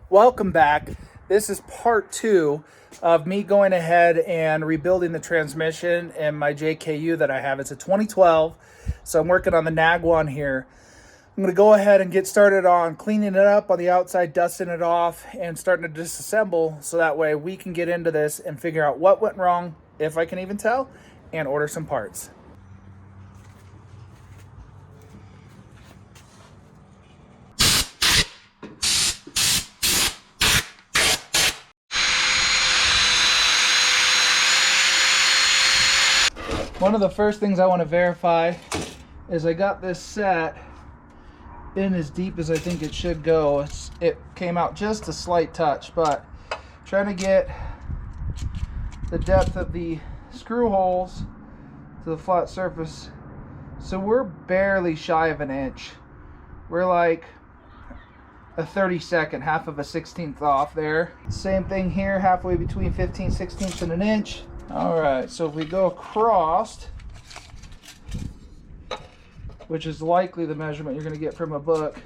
Welcome back. This is part 2 of me going ahead and rebuilding the transmission in my JKU that I have. It's a 2012, so I'm working on the Nag1 here. I'm going to go ahead and get started on cleaning it up on the outside, dusting it off, and starting to disassemble so that way we can get into this and figure out what went wrong, if I can even tell, and order some parts. One of the first things I want to verify is I got this set in as deep as I think it should go. It came out just a slight touch, but trying to get the depth of the screw holes to the flat surface. So we're barely shy of an inch. We're like a 32nd, half of a 16th off there. Same thing here, halfway between 15/16 and an inch. All right, so if we go across, which is likely the measurement you're going to get from a book,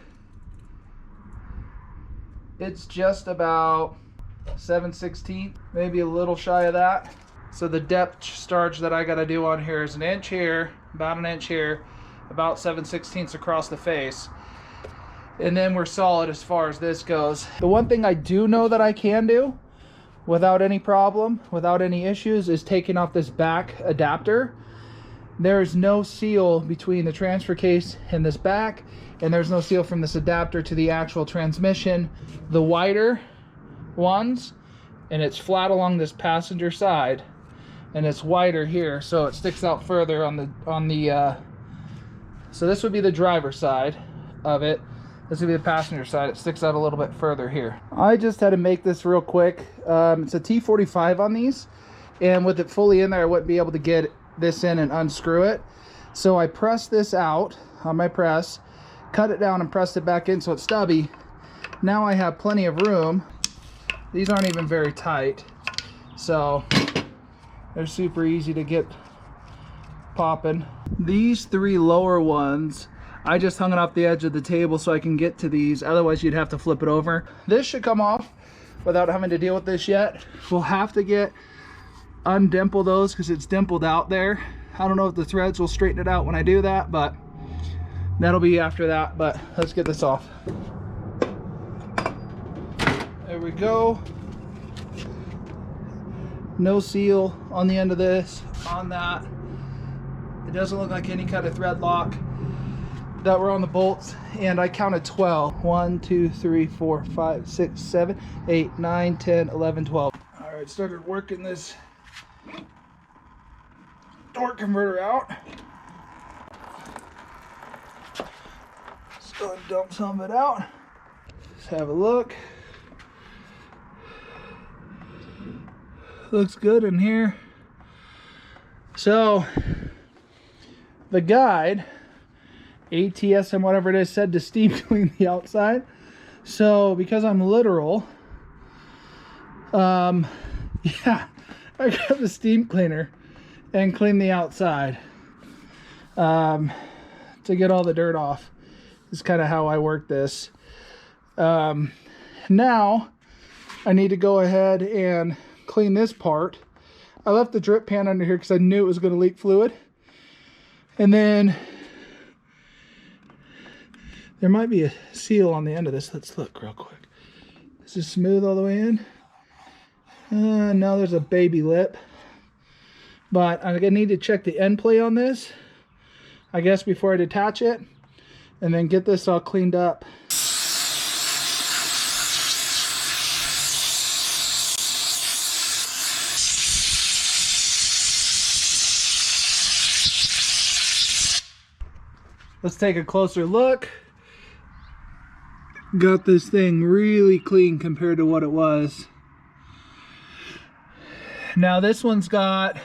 it's just about 7/16, maybe a little shy of that. So the depth starge that I got to do on here is an inch here, about an inch here, about 7/16 across the face. And then we're solid as far as this goes. The one thing I do know that I can do without any problem, without any issues, is taking off this back adapter. There is no seal between the transfer case and this back, and there's no seal from this adapter to the actual transmission. The wider ones, and it's flat along this passenger side, and it's wider here, so it sticks out further on the so this would be the driver's side of it. This would be the passenger side. It sticks out a little bit further here. I just had to make this real quick. It's a T45 on these, and with it fully in there, I wouldn't be able to get this in and unscrew it. So I pressed this out on my press, cut it down and pressed it back in so it's stubby. Now I have plenty of room. These aren't even very tight, so they're super easy to get popping. These three lower ones, I just hung it off the edge of the table so I can get to these. Otherwise, you'd have to flip it over. This should come off without having to deal with this yet. We'll have to undimple those because it's dimpled out there. I don't know if the threads will straighten it out when I do that, but that'll be after that. But let's get this off. There we go. No seal on the end of this, on that. It doesn't look like any kind of thread lock that were on the bolts, and I counted 12. 1, 2, 3, 4, 5, 6, 7, 8, 9, 10, 11, 12. All right, started working this torque converter out. Let's go ahead and dump some of it out. Let's have a look. Looks good in here. So the guide, ATSM, whatever it is, said to steam clean the outside. So because I'm literal, yeah, I got the steam cleaner and clean the outside to get all the dirt off. This is kind of how I work this. Now I need to go ahead and clean this part. I left the drip pan under here because I knew it was going to leak fluid. And then there might be a seal on the end of this. Let's look real quick. Is this smooth all the way in? No, there's a baby lip. But I'm gonna need to check the end play on this, I guess, before I detach it, and then get this all cleaned up. Let's take a closer look. Got this thing really clean compared to what it was. Now this one's got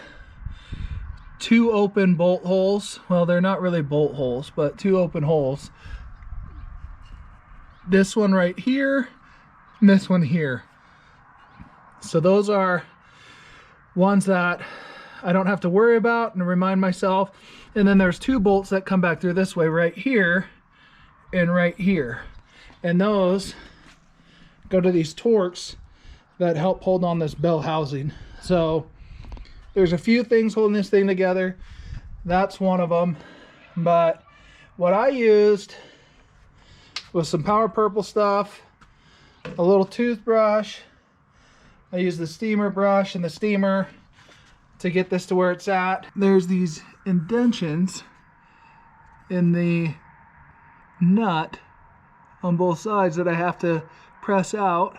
2 open bolt holes. Well, they're not really bolt holes, but 2 open holes. This one right here, and this one here. So those are ones that I don't have to worry about and remind myself. And then there's 2 bolts that come back through this way, right here and right here. And those go to these Torx that help hold on this bell housing. So there's a few things holding this thing together. That's one of them. But what I used was some Power Purple stuff, a little toothbrush. I used the steamer brush and the steamer to get this to where it's at. There's these indentions in the nut on both sides that I have to press out.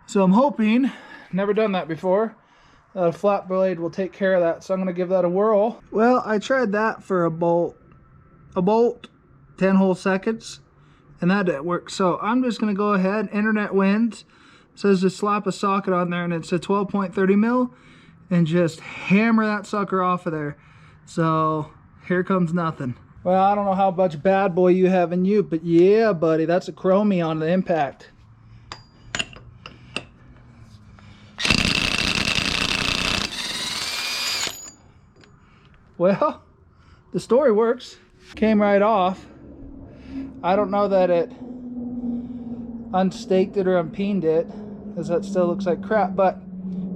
So I'm hoping, never done that before, a flat blade will take care of that. So I'm going to give that a whirl. Well, I tried that for a bolt 10 whole seconds, and that didn't work. So I'm just going to go ahead. Internet wins. It says to slap a socket on there, and it's a 12.30 mil, and just hammer that sucker off of there. So here comes nothing. Well, I don't know how much bad boy you have in you, but yeah, buddy, that's a chromie on the impact. Well, the story works. Came right off. I don't know that it unstaked it or unpeened it, because that still looks like crap, but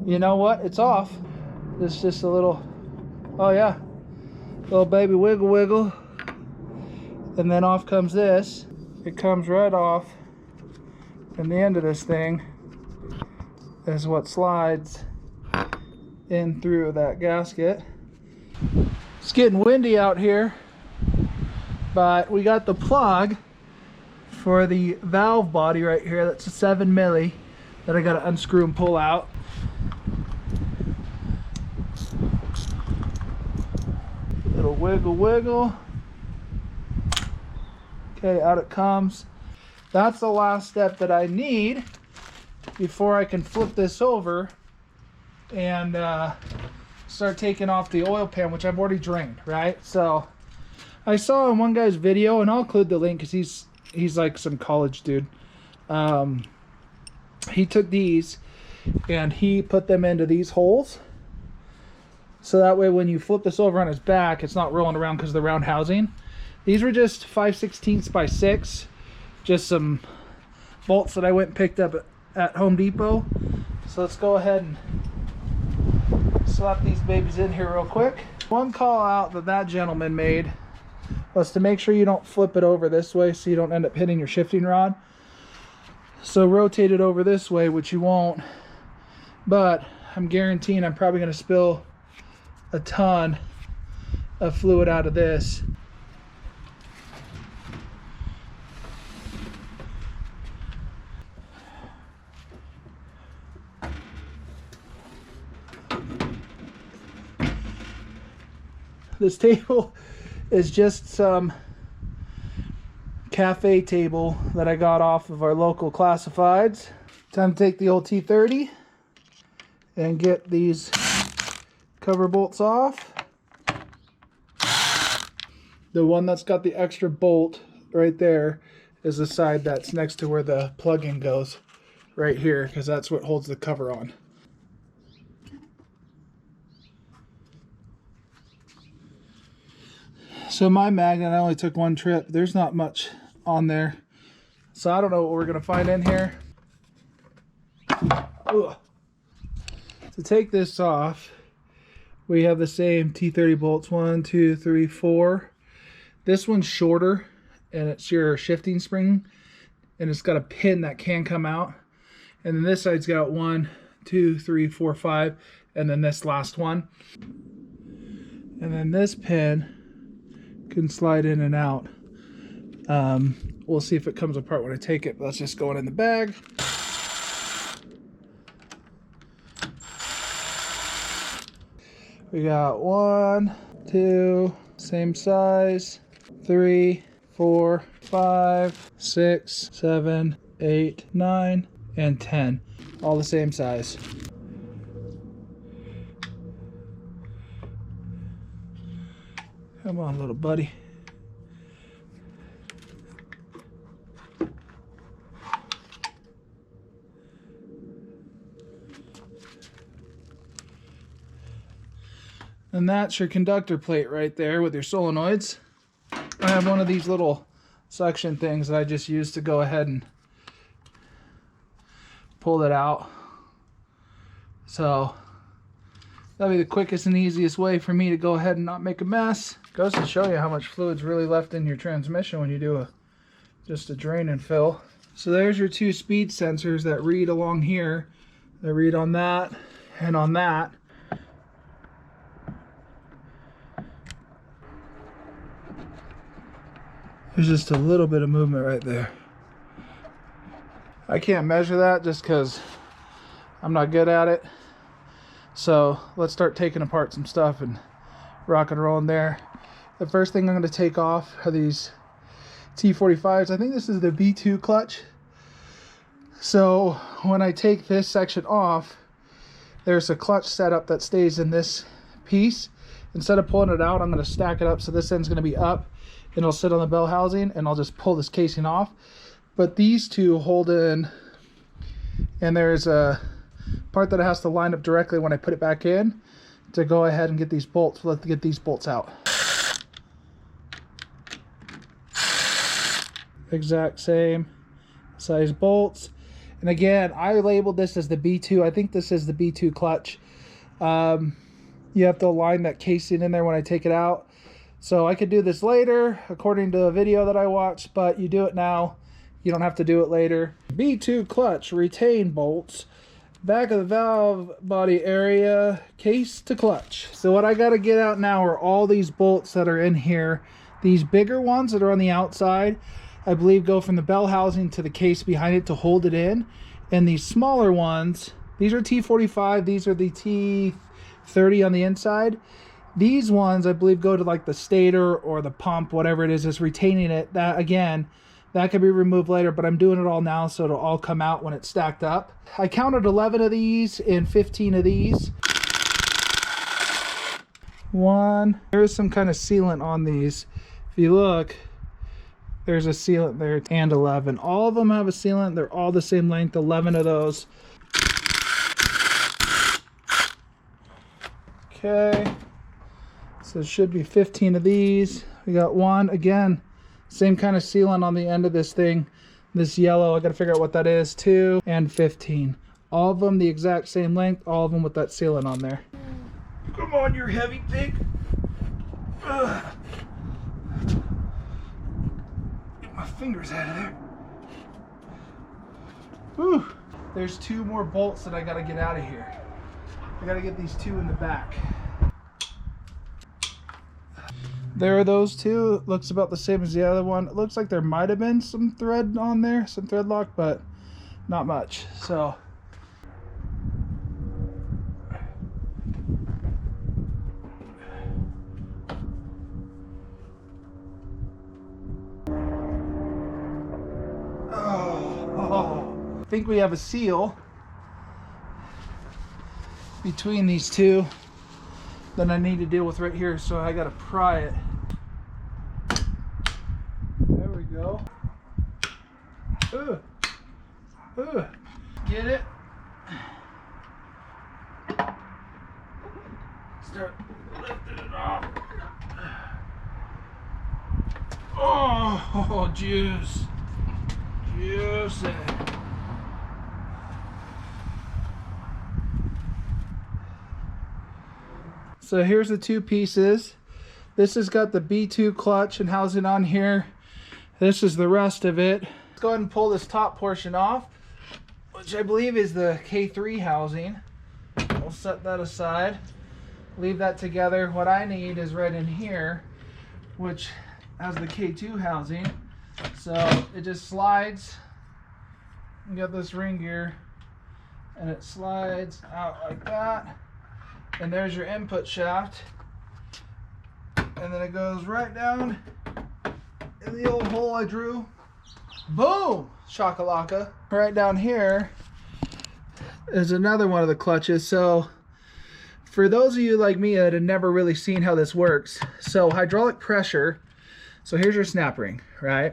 you know what? It's off. It's just a little, oh yeah, little baby wiggle wiggle. And then off comes this. It comes right off. And the end of this thing is what slides in through that gasket. It's getting windy out here, but we got the plug for the valve body right here. That's a 7 milli that I got to unscrew and pull out. Little wiggle wiggle. Okay, out it comes. That's the last step that I need before I can flip this over and start taking off the oil pan, which I've already drained, right? So I saw in one guy's video, and I'll include the link because he's like some college dude. He took these and he put them into these holes, so that way when you flip this over on its back, it's not rolling around because of the round housing. These were just 5/16 by 6, just some bolts that I went and picked up at Home Depot. So let's go ahead and slap these babies in here real quick. One call out that gentleman made was to make sure you don't flip it over this way so you don't end up hitting your shifting rod. So rotate it over this way, which you won't, but I'm guaranteeing I'm probably going to spill a ton of fluid out of this. This table is just some cafe table that I got off of our local classifieds. Time to take the old T30 and get these cover bolts off. The one that's got the extra bolt right there is the side that's next to where the plug-in goes, right here, because that's what holds the cover on. So my magnet, I only took one trip. There's not much on there. So I don't know what we're going to find in here. Ugh. To take this off, we have the same T30 bolts. 1, 2, 3, 4. This one's shorter, and it's your shifting spring. And it's got a pin that can come out. And then this side's got 1, 2, 3, 4, 5. And then this last one. And then this pin can slide in and out. We'll see if it comes apart when I take it. Let's just go in the bag. We got 1, 2, same size, 3, 4, 5, 6, 7, 8, 9, and 10. All the same size. Come on, little buddy. And that's your conductor plate right there with your solenoids. I have one of these little suction things that I just use to go ahead and pulled it out. So that'll be the quickest and easiest way for me to go ahead and not make a mess. Goes to show you how much fluid's really left in your transmission when you do just a drain and fill. So there's your two speed sensors that read along here. They read on that and on that. There's just a little bit of movement right there. I can't measure that just because I'm not good at it. So let's start taking apart some stuff and rock and rolling there. The first thing I'm going to take off are these T45s. I think this is the B2 clutch. So when I take this section off, there's a clutch setup that stays in this piece. Instead of pulling it out, I'm going to stack it up so this end's going to be up and it'll sit on the bell housing, and I'll just pull this casing off. But these two hold in, and there's a part that it has to line up directly when I put it back in to go ahead and get these bolts. Let's get these bolts out. Exact same size bolts. And again, I labeled this as the B2. I think this is the B2 clutch. You have to align that casing in there when I take it out. So I could do this later according to the video that I watched, but you do it now. You don't have to do it later. B2 clutch retain bolts, back of the valve body area, case to clutch. So what I got to get out now are all these bolts that are in here. These bigger ones that are on the outside, I believe, go from the bell housing to the case behind it to hold it in. And these smaller ones, these are T45, these are the T30 on the inside. These ones, I believe, go to like the stator or the pump, whatever it is that's retaining it. That, again, that could be removed later, but I'm doing it all now so it'll all come out when it's stacked up. I counted 11 of these and 15 of these. One, there's some kind of sealant on these. If you look, there's a sealant there, and 11. All of them have a sealant. They're all the same length, 11 of those. Okay. So it should be 15 of these. We got one, again, same kind of sealant on the end of this thing. This yellow, I gotta figure out what that is. 2 and 15. All of them the exact same length, all of them with that sealant on there. Come on, you heavy pig. Ugh. Get my fingers out of there. Whew. There's 2 more bolts that I gotta get out of here. I gotta get these 2 in the back. There are those 2. It looks about the same as the other one. It looks like there might have been some thread on there, some thread lock, but not much. So I think we have a seal between these 2 that I need to deal with right here, so I gotta pry it. There we go. Get it. Start lifting it off. Oh, juice. Juicy. So here's the 2 pieces. This has got the B2 clutch and housing on here. This is the rest of it. Let's go ahead and pull this top portion off, which I believe is the K3 housing. We'll set that aside. Leave that together. What I need is right in here, which has the K2 housing. So it just slides. You got this ring gear, and it slides out like that. And there's your input shaft, and then it goes right down in the old hole I drew. Boom! Shakalaka. Right down here is another one of the clutches. So for those of you like me that have never really seen how this works, so hydraulic pressure, so here's your snap ring, right?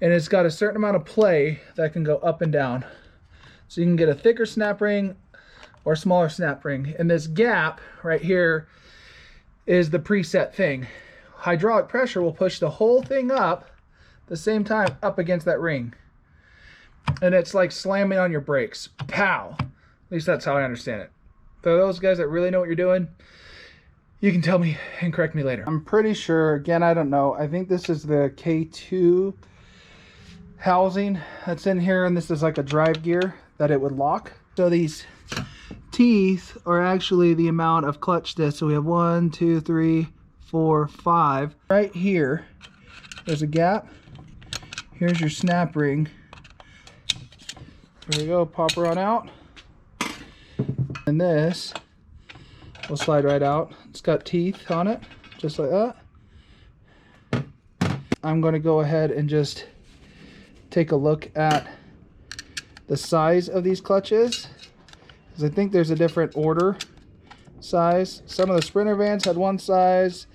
And it's got a certain amount of play that can go up and down. So you can get a thicker snap ring or smaller snap ring. And this gap right here is the preset thing. Hydraulic pressure will push the whole thing up the same time up against that ring. and it's like slamming on your brakes. Pow! At least that's how I understand it. For those guys that really know what you're doing, you can tell me and correct me later. I'm pretty sure, again, I don't know, I think this is the K2 housing that's in here, and this is like a drive gear that it would lock. So these teeth are actually the amount of clutch discs. So we have 1, 2, 3, 4, 5. Right here, there's a gap. Here's your snap ring. There we go, pop her on out. And this will slide right out. It's got teeth on it, just like that. I'm going to go ahead and just take a look at the size of these clutches, because I think there's a different order size. Some of the Sprinter vans had one size,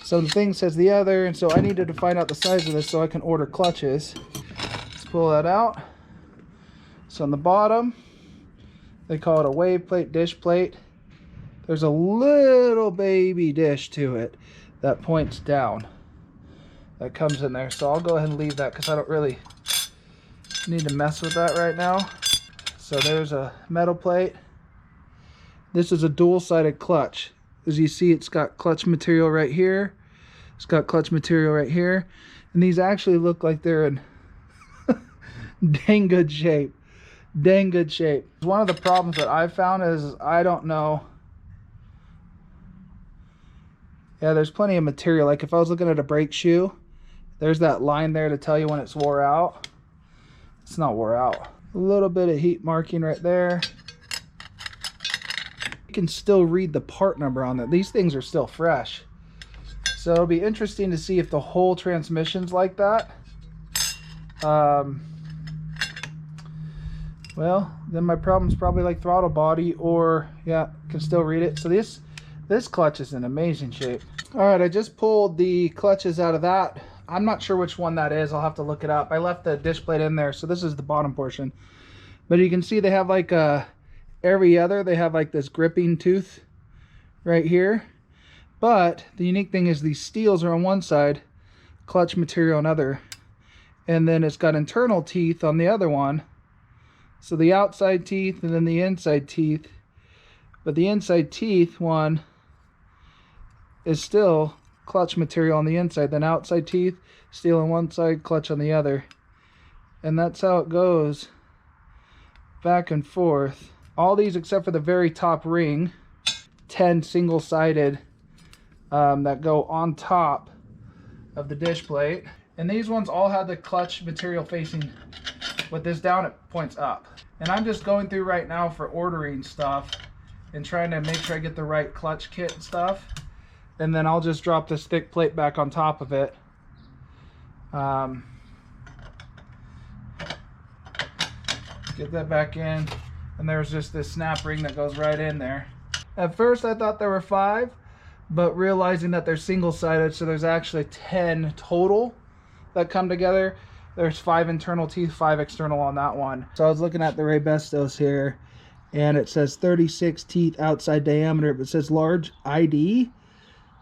some of the things says the other, and so I needed to find out the size of this so I can order clutches. Let's pull that out. So on the bottom, they call it a wave plate, dish plate. There's a little baby dish to it that points down that comes in there, so I'll go ahead and leave that because I don't really need to mess with that right now. So there's a metal plate. This is a dual-sided clutch. As you see, it's got clutch material right here, it's got clutch material right here, and these actually look like they're in dang good shape. Dang good shape. One of the problems that I've found is I don't know. Yeah, there's plenty of material. Like if I was looking at a brake shoe, there's that line there to tell you when it's wore out. It's not wore out. A little bit of heat marking right there. You can still read the part number on that. These things are still fresh. So it'll be interesting to see if the whole transmission's like that. Well, then my problem's probably like throttle body, or yeah, can still read it. So this clutch is in amazing shape. All right, I just pulled the clutches out of that. I'm not sure which one that is. I'll have to look it up. I left the dish plate in there, so this is the bottom portion. But you can see they have like every other, they have like this gripping tooth right here. But the unique thing is these steels are on one side, clutch material on other, and then it's got internal teeth on the other one. So the outside teeth and then the inside teeth. But the inside teeth one is still clutch material on the inside, then outside teeth, steel on one side, clutch on the other. And that's how it goes back and forth. All these except for the very top ring, 10 single-sided that go on top of the dish plate. And these ones all have the clutch material facing. With this down, it points up. And I'm just going through right now for ordering stuff and trying to make sure I get the right clutch kit and stuff. And then I'll just drop this thick plate back on top of it. Get that back in. And there's just this snap ring that goes right in there. At first I thought there were 5, but realizing that they're single-sided, so there's actually 10 total that come together. There's 5 internal teeth, 5 external on that one. So I was looking at the Ray Bestos here, and it says 36 teeth outside diameter, but it says large ID.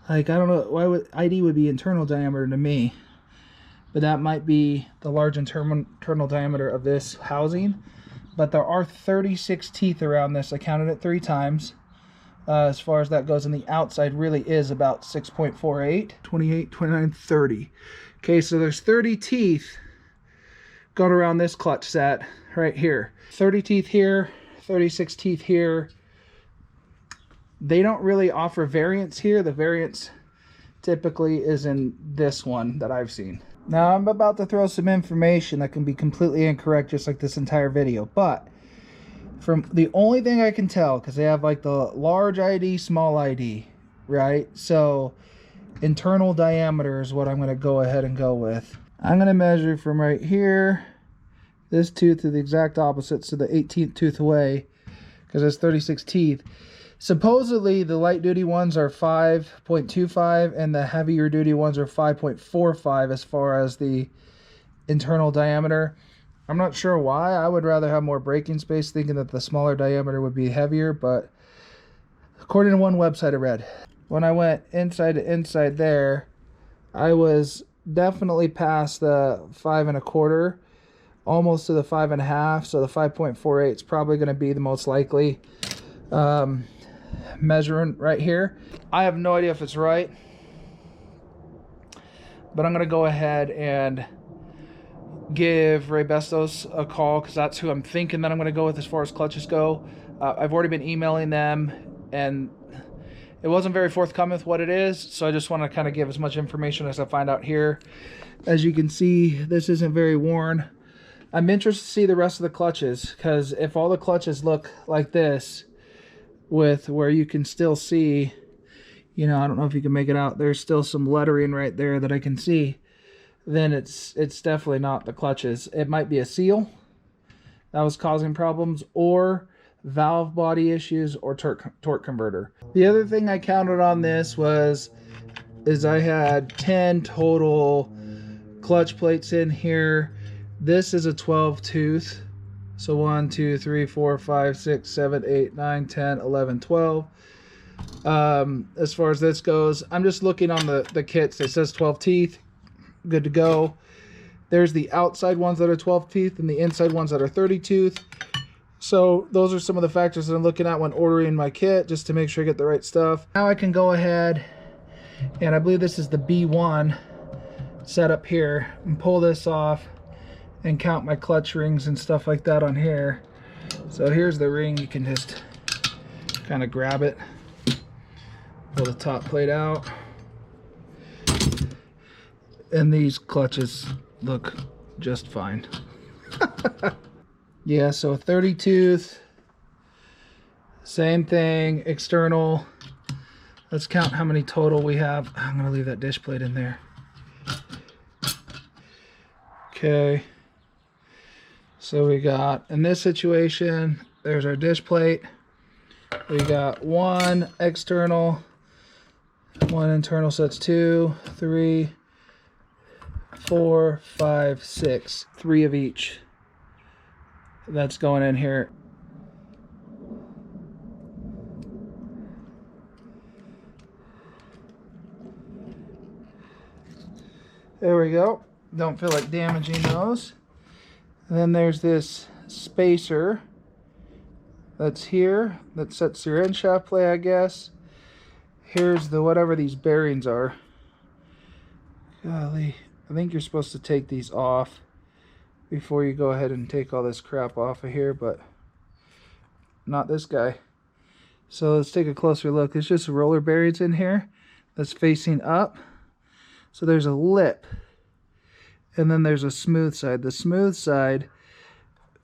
Like, I don't know, why would ID would be internal diameter to me, but that might be the large internal diameter of this housing. But there are 36 teeth around this. I counted it 3 times. As far as that goes, and the outside really is about 6.48, 28, 29, 30. Okay, so there's 30 teeth going around this clutch set right here. 30 teeth here, 36 teeth here. They don't really offer variants here. The variance typically is in this one that I've seen. Now I'm about to throw some information that can be completely incorrect, just like this entire video, but from the only thing I can tell, because they have like the large ID, small ID, right? So internal diameter is what I'm going to go ahead and go with. I'm going to measure from right here, this tooth to the exact opposite, so the 18th tooth away, because there's 36 teeth. Supposedly the light duty ones are 5.25 and the heavier duty ones are 5.45 as far as the internal diameter. I'm not sure why. I would rather have more braking space, thinking that the smaller diameter would be heavier, but according to one website I read, when I went inside to inside there, I was definitely past the 5 1/4. almost to the 5.5, so the 5.48 is probably going to be the most likely measurement right here. I have no idea if it's right, but I'm going to go ahead and give Ray Bestos a call, because that's who I'm thinking that I'm going to go with as far as clutches go. I've already been emailing them, and it wasn't very forthcoming with what it is, so I just want to kind of give as much information as I find out here. As you can see, this isn't very worn. I'm interested to see the rest of the clutches, because if all the clutches look like this, with where you can still see, you know, I don't know if you can make it out, there's still some lettering right there that I can see, then it's definitely not the clutches. It might be a seal that was causing problems, or valve body issues, or torque converter. The other thing I counted on this is I had 10 total clutch plates in here. This is a 12 tooth, so 1 2 3 4 5 6 7 8 9 10 11 12. As far as this goes, I'm just looking on the kits. It says 12 teeth, good to go. There's the outside ones that are 12 teeth and the inside ones that are 30 tooth. So those are some of the factors that I'm looking at when ordering my kit, just to make sure I get the right stuff. Now I can go ahead, and I believe this is the B1 setup here, and pull this off and count my clutch rings and stuff like that on here. So here's the ring. You can just kind of grab it, pull the top plate out, and these clutches look just fine. Yeah, so a 30 tooth, same thing, external. Let's count how many total we have. I'm gonna leave that dish plate in there. Okay, so we got, in this situation, there's our dish plate. We got one external, one internal, so that's 2, 3, 4, 5, 6, 3 of each. That's going in here. There we go. Don't feel like damaging those. And then there's this spacer that's here, that sets your end shaft plate, I guess. Here's the whatever these bearings are. Golly, I think you're supposed to take these off before you go ahead and take all this crap off of here, but not this guy. So let's take a closer look. There's just roller bearings in here that's facing up. So there's a lip, and then there's a smooth side. The smooth side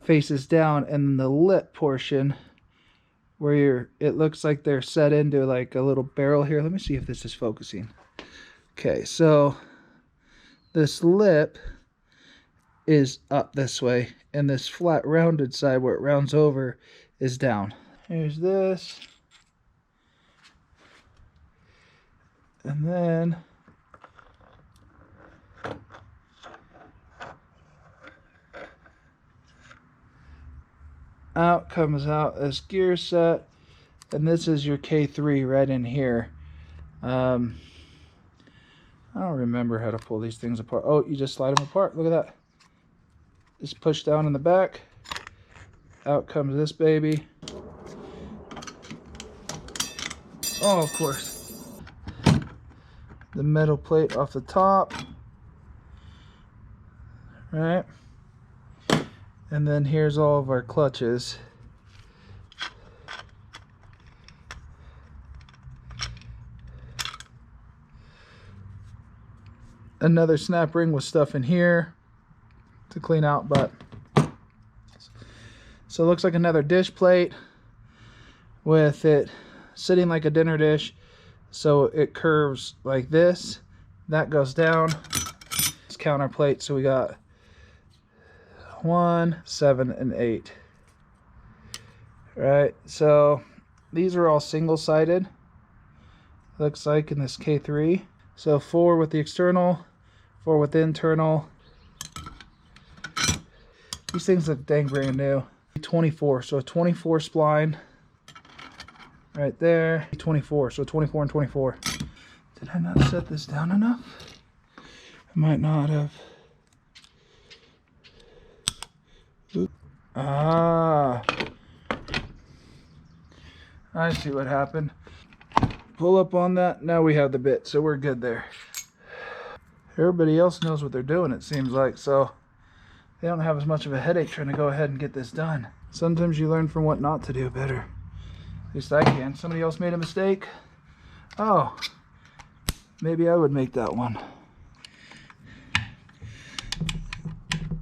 faces down, and then the lip portion where it looks like they're set into like a little barrel here. Let me see if this is focusing. Okay, so this lip is up this way, and this flat rounded side where it rounds over is down. Here's this, and then out comes out this gear set, and this is your K3 right in here. I don't remember how to pull these things apart. Oh, you just slide them apart. Look at that. Just push down in the back. Out comes this baby. Oh, of course. The metal plate off the top. Right. And then here's all of our clutches. Another snap ring with stuff in here to clean out, but so it looks like another dish plate with it sitting like a dinner dish, so it curves like this. That goes down. Let's count our plate. So we got 1, 7, and 8. Right, so these are all single-sided, looks like, in this K3. So 4 with the external, 4 with the internal. These things look dang brand new. 24, so a 24 spline right there. 24, so 24 and 24. Did I not set this down enough? I might not have. Ah, I see what happened. Pull up on that. Now we have the bit, so we're good there. Everybody else knows what they're doing, it seems like, so they don't have as much of a headache trying to go ahead and get this done. Sometimes you learn from what not to do better. At least I can. Somebody else made a mistake. Oh, maybe I would make that one.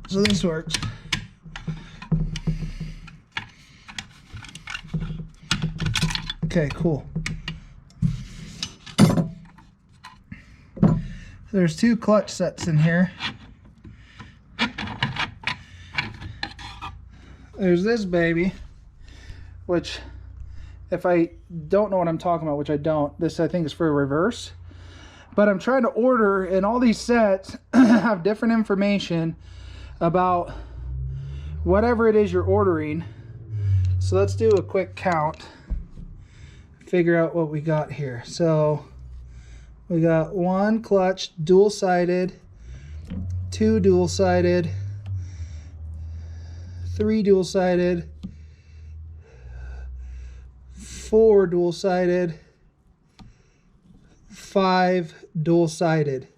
So this works. Okay, cool. There's 2 clutch sets in here. There's this baby, which if I don't know what I'm talking about, which I don't, this I think is for a reverse. But I'm trying to order, and all these sets have different information about whatever it is you're ordering. So let's do a quick count, figure out what we got here. So we got 1 clutch dual-sided, 2 dual-sided, 3 dual-sided, 4 dual-sided, 5 dual-sided.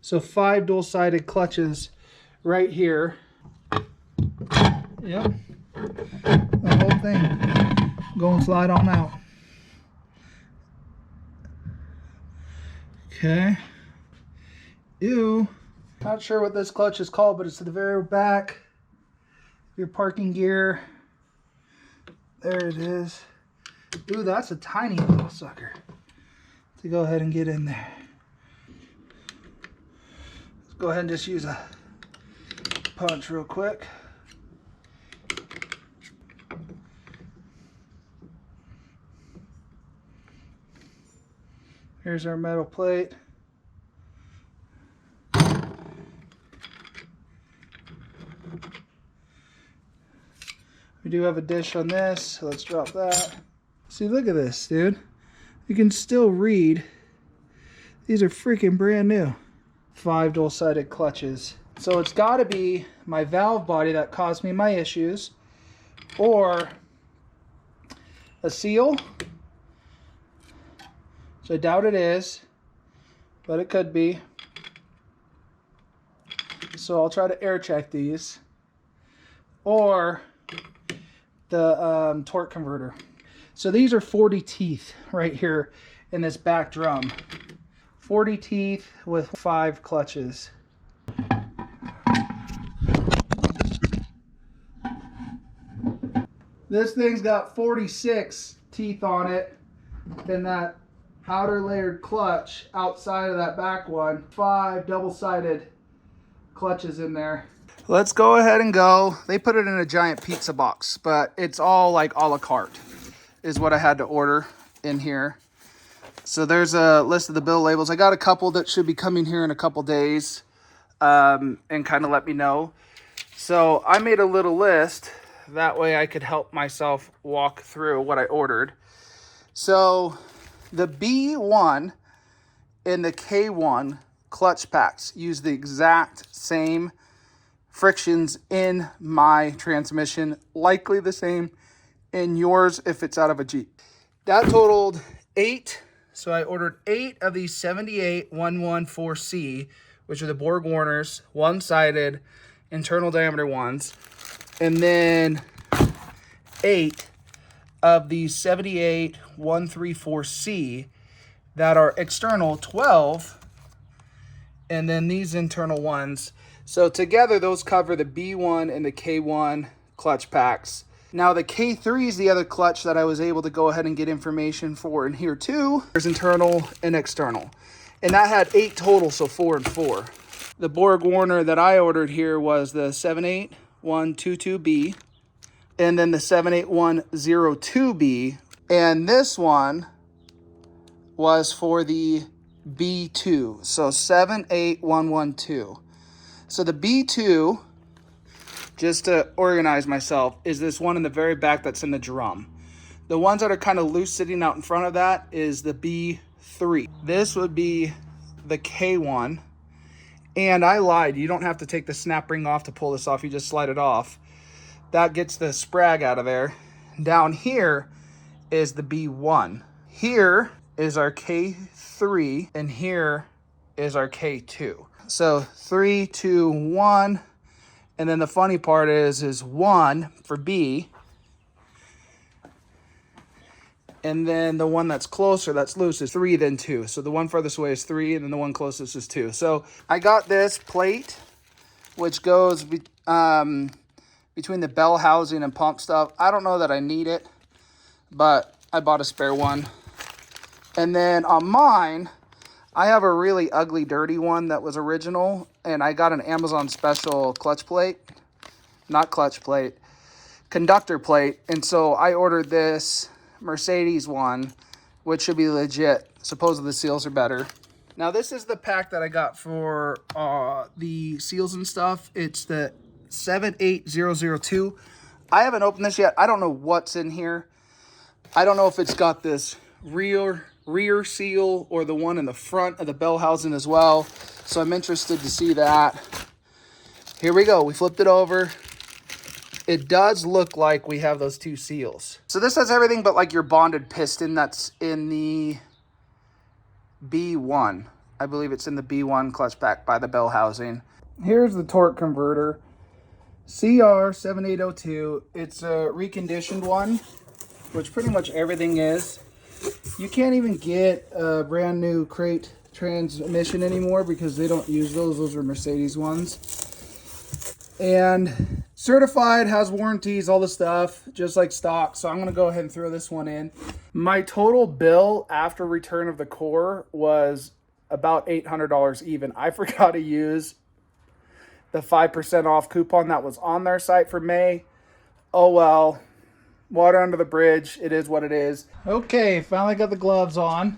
So 5 dual-sided clutches right here. Yep. The whole thing. Go and slide on out. Okay. Ew. Not sure what this clutch is called, but it's to the very back. Your parking gear. There it is. Ooh, that's a tiny little sucker to go ahead and get in there. Let's go ahead and just use a punch real quick. Here's our metal plate. We do have a dish on this, so let's drop that. See, look at this, dude. You can still read. These are freaking brand new. 5 dual-sided clutches. So it's got to be my valve body that caused me my issues, or a seal, which I doubt it is, but it could be. So I'll try to air check these, or the torque converter. So these are 40 teeth right here in this back drum. 40 teeth with 5 clutches. This thing's got 46 teeth on it in that outer layered clutch outside of that back one. 5 double-sided clutches in there. Let's go ahead and go. They put it in a giant pizza box, but it's all like a la carte is what I had to order in here. So there's a list of the bill labels. I got a couple that should be coming here in a couple days, and kind of let me know. So I made a little list. That way I could help myself walk through what I ordered. So the B1 and the K1 clutch packs use the exact same frictions in my transmission, likely the same in yours if it's out of a Jeep. That totaled 8. So I ordered 8 of these 78114C, which are the Borg Warners, one-sided, internal diameter ones. And then 8 of these 78134C that are external, 12. And then these internal ones. So together those cover the B1 and the K1 clutch packs. Now the K3 is the other clutch that I was able to go ahead and get information for in here too. There's internal and external. And that had 8 total, so 4 and 4. The Borg Warner that I ordered here was the 78122B and then the 78102B. And this one was for the B2, so 78112. So the B2, just to organize myself, is this one in the very back that's in the drum. The ones that are kind of loose sitting out in front of that is the B3. This would be the K1. And I lied, you don't have to take the snap ring off to pull this off, you just slide it off. That gets the sprag out of there. Down here is the B1. Here is our K3, and here is our K2. So 3, 2, 1, and then the funny part is 1 for B, and then the one that's closer, that's loose, is 3, then 2. So the one furthest away is 3, and then the one closest is 2. So I got this plate, which goes between the bell housing and pump stuff. I don't know that I need it, but I bought a spare one. And then on mine, I have a really ugly, dirty one that was original, and I got an Amazon special clutch plate. Not clutch plate, conductor plate. And so I ordered this Mercedes one, which should be legit. Supposedly the seals are better. Now this is the pack that I got for the seals and stuff. It's the 78002. I haven't opened this yet. I don't know what's in here. I don't know if it's got this rear seal or the one in the front of the bell housing as well. So I'm interested to see that. Here we go. We flipped it over. It does look like we have those 2 seals. So this has everything but like your bonded piston that's in the B1. I believe it's in the B1 clutch pack by the bell housing. Here's the torque converter. CR7802. It's a reconditioned one, which pretty much everything is. You can't even get a brand new crate transmission anymore because they don't use those. Those are Mercedes ones. And certified, has warranties, all the stuff, just like stock. So I'm going to go ahead and throw this one in. My total bill after return of the core was about $800 even. I forgot to use the 5% off coupon that was on their site for May. Oh well. Water under the bridge. It is what it is. Okay, finally got the gloves on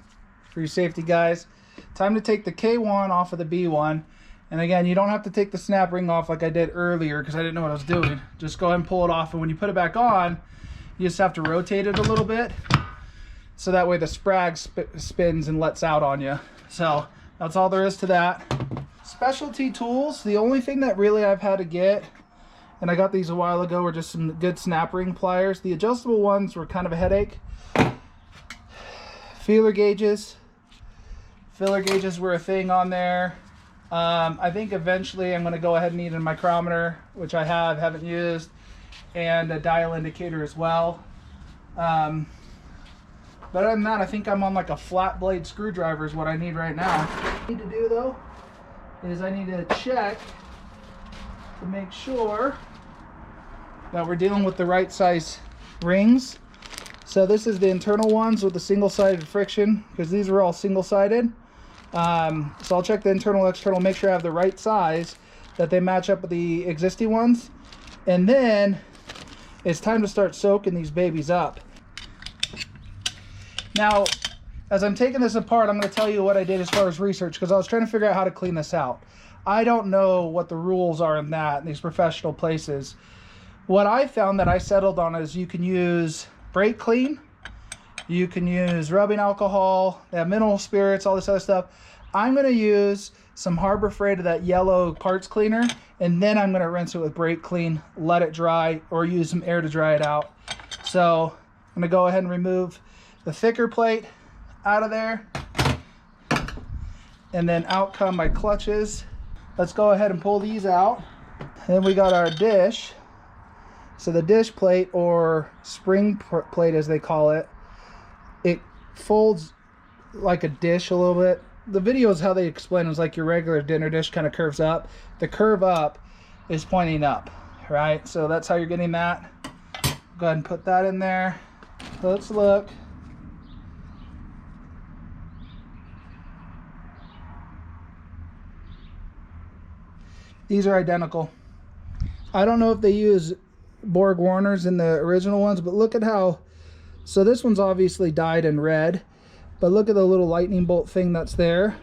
for your safety, guys. Time to take the K1 off of the B1. And again, you don't have to take the snap ring off like I did earlier because I didn't know what I was doing. Just go ahead and pull it off, and when you put it back on, you just have to rotate it a little bit so that way the sprag spins and lets out on you. So that's all there is to that. Specialty tools, the only thing that really I've had to get, and I got these a while ago, were just some good snap ring pliers. The adjustable ones were kind of a headache. Feeler gauges. Filler gauges were a thing on there. I think eventually I'm going to go ahead and need a micrometer, which I haven't used, and a dial indicator as well. But other than that, I think I'm on like a flat blade screwdriver is what I need right now. What I need to do though is I need to check to make sure that we're dealing with the right size rings. So this is the internal ones with the single-sided friction, because these are all single-sided. So I'll check the internal, external, make sure I have the right size, that they match up with the existing ones. And then it's time to start soaking these babies up. Now, as I'm taking this apart, I'm going to tell you what I did as far as research, because I was trying to figure out how to clean this out. I don't know what the rules are in these professional places. What I found that I settled on is you can use brake clean, you can use rubbing alcohol, they have mineral spirits, all this other stuff. I'm going to use some Harbor Freight of that yellow parts cleaner, and then I'm going to rinse it with brake clean, let it dry, or use some air to dry it out. So I'm going to go ahead and remove the thicker plate out of there, and then out come my clutches. Let's go ahead and pull these out. Then we got our dish. So the dish plate, or spring plate as they call it, it folds like a dish a little bit. The video is how they explain it. It's like your regular dinner dish kind of curves up. The curve up is pointing up, right? So that's how you're getting that. Go ahead and put that in there. Let's look. These are identical. I don't know if they use Borg Warners in the original ones, but look at how, so this one's obviously dyed in red, but look at the little lightning bolt thing that's there.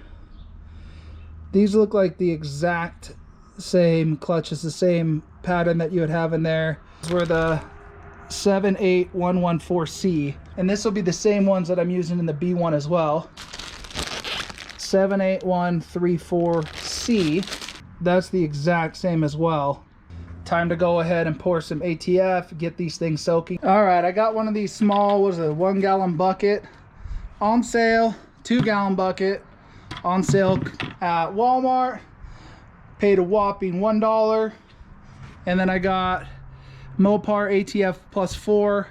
These look like the exact same clutches, the same pattern that you would have in there. These were the 78114C, and this will be the same ones that I'm using in the B1 as well. 78134C, that's the exact same as well. time to go ahead and pour some ATF, get these things soaking. All right, I got one of these small, what is it, 1 gallon bucket on sale, 2 gallon bucket on sale at Walmart. Paid a whopping $1. And then I got Mopar ATF plus 4.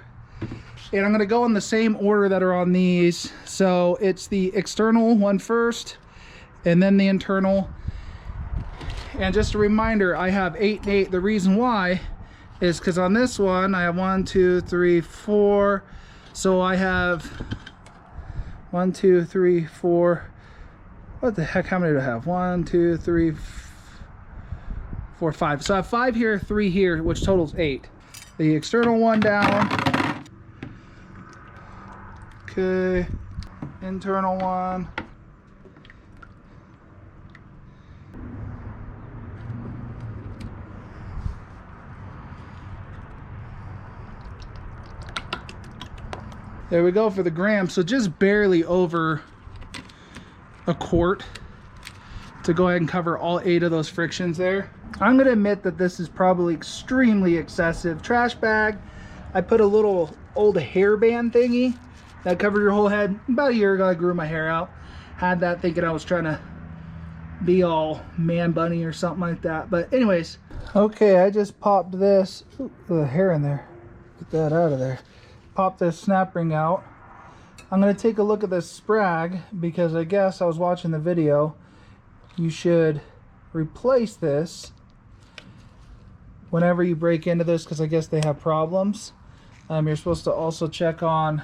And I'm gonna go in the same order that are on these. So it's the external one first, and then the internal. And just a reminder, I have 8 and 8. The reason why is because on this one, I have 1, 2, 3, 4. So I have 1, 2, 3, 4. What the heck, how many do I have? 1, 2, 3, 4, 5. So I have 5 here, 3 here, which totals 8. The external one down. Okay, internal one. There we go for the gram. So just barely over a quart to go ahead and cover all 8 of those frictions there. I'm gonna admit that this is probably extremely excessive. Trash bag, I put a little old hairband thingy that covered your whole head. About a year ago, I grew my hair out. Had that thinking I was trying to be all man bunny or something like that. But anyways, okay, I just popped this. Ooh, the hair in there. Get that out of there. Pop this snap ring out. I'm going to take a look at this sprag because I guess I was watching the video. You should replace this whenever you break into this because I guess they have problems. You're supposed to also check on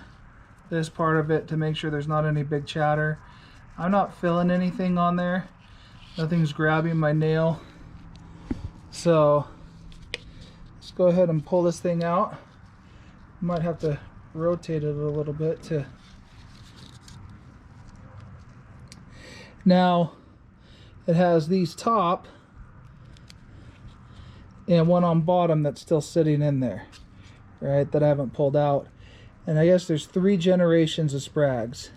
this part of it to make sure there's not any big chatter. I'm not feeling anything on there. Nothing's grabbing my nail. So let's go ahead and pull this thing out. Might have to rotate it a little bit to. Now it has these top and one on bottom that's still sitting in there, right, that I haven't pulled out. And I guess there's 3 generations of sprags.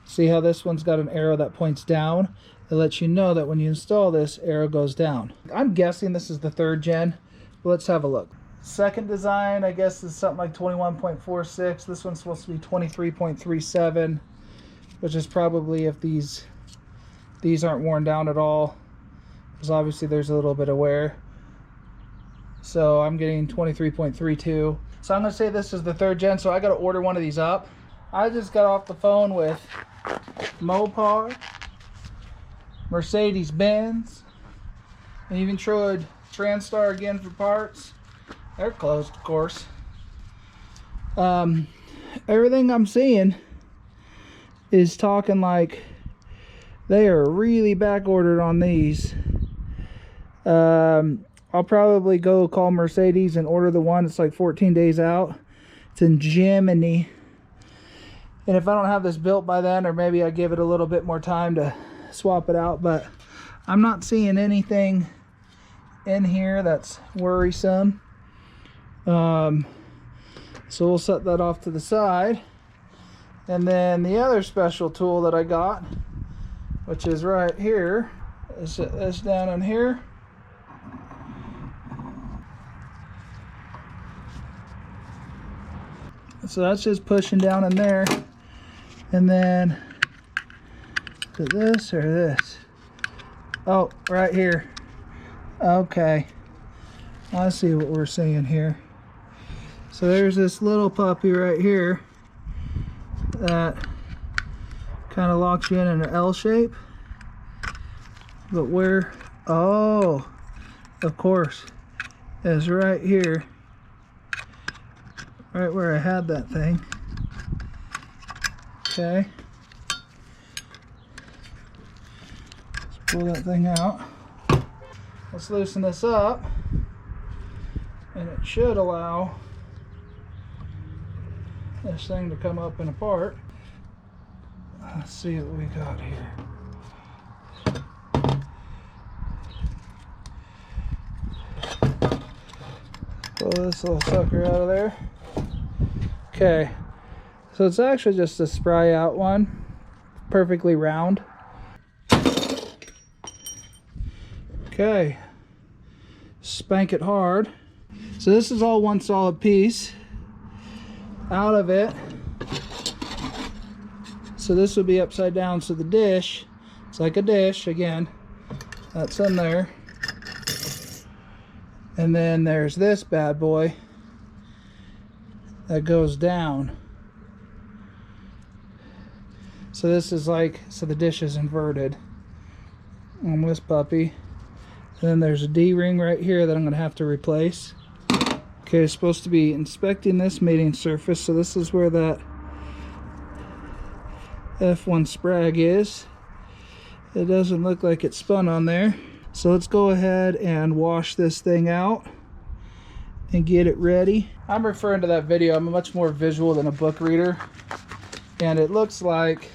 See how this one's got an arrow that points down? It lets you know that when you install this, arrow goes down. I'm guessing this is the 3rd gen, but let's have a look. Second design, I guess, is something like 21.46. This one's supposed to be 23.37, which is probably if these aren't worn down at all, because obviously there's a little bit of wear. So I'm getting 23.32. So I'm going to say this is the 3rd gen, so I got to order one of these up. I just got off the phone with Mopar, Mercedes-Benz, and even tried TransStar again for parts. They're closed, of course. Everything I'm seeing is talking like they are really back ordered on these. I'll probably go call Mercedes and order the one that's like 14 days out. It's in Germany. And if I don't have this built by then, or maybe I give it a little bit more time to swap it out, but I'm not seeing anything in here that's worrisome. So we'll set that off to the side. And then the other special tool that I got, which is right here, is this down in here. So that's just pushing down in there. And then to this or this? Oh, right here. Okay, I see what we're seeing here. So there's this little puppy right here that kind of locks you in an L shape. But where, oh, of course, is right here, right where I had that thing. Okay, let's pull that thing out. Let's loosen this up, and it should allow this thing to come up and apart. Let's see what we got here. Pull this little sucker out of there. Okay, so it's actually just a spray out one, perfectly round. Okay, spank it hard. So this is all one solid piece. Out of it. So this would be upside down. So the dish, it's like a dish again. That's in there. And then there's this bad boy that goes down. So this is like, so the dish is inverted on this puppy. And then there's a D-ring right here that I'm gonna have to replace. Okay, it's supposed to be inspecting this mating surface. So this is where that F1 sprag is. It doesn't look like it's spun on there. So let's go ahead and wash this thing out and get it ready. I'm referring to that video. I'm much more visual than a book reader. And it looks like,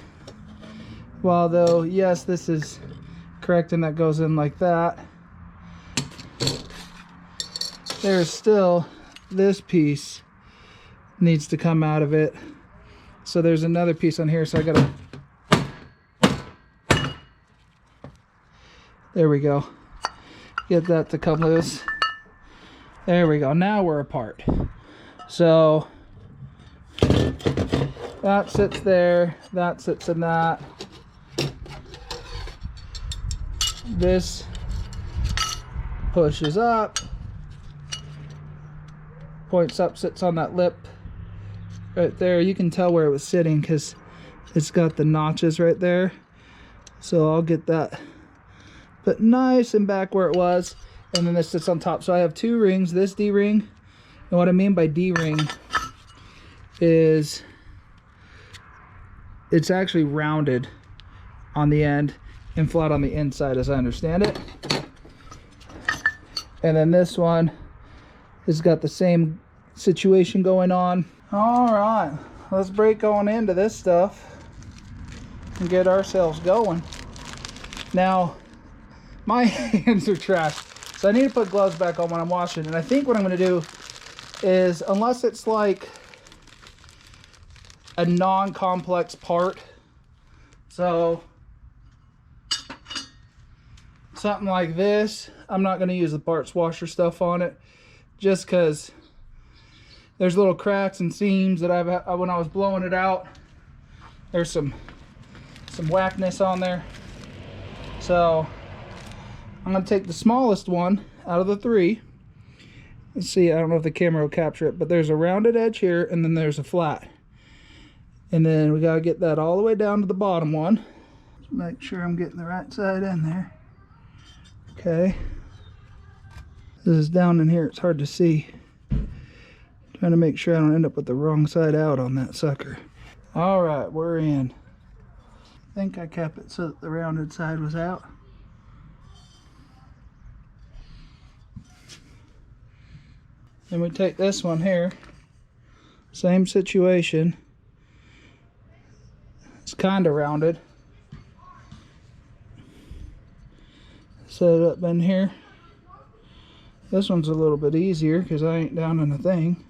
well, though, yes, this is correct and that goes in like that. There's still this piece needs to come out of it. So there's another piece on here, so I gotta, there we go, get that to come loose. There we go, now we're apart. So that sits there, that sits in that. This pushes up, points up, sits on that lip right there. You can tell where it was sitting because it's got the notches right there. So I'll get that put nice and back where it was, and then this sits on top. So I have two rings, this D-ring, and what I mean by D-ring is it's actually rounded on the end and flat on the inside, as I understand it. And then this one has got the same situation going on. All right, let's break on into this stuff and get ourselves going. Now, my hands are trashed, so I need to put gloves back on when I'm washing. And I think what I'm going to do is, unless it's like a non-complex part, so something like this, I'm not going to use the parts washer stuff on it, just because there's little cracks and seams that when I was blowing it out, there's some whackness on there. So I'm going to take the smallest one out of the three. Let's see, I don't know if the camera will capture it, but there's a rounded edge here and then there's a flat. And then we got to get that all the way down to the bottom one. Just make sure I'm getting the right side in there. Okay. This is down in here, it's hard to see. Trying to make sure I don't end up with the wrong side out on that sucker. All right, we're in. I think I kept it so that the rounded side was out. Then we take this one here, same situation. It's kind of rounded. Set it up in here. This one's a little bit easier because I ain't down in a thing.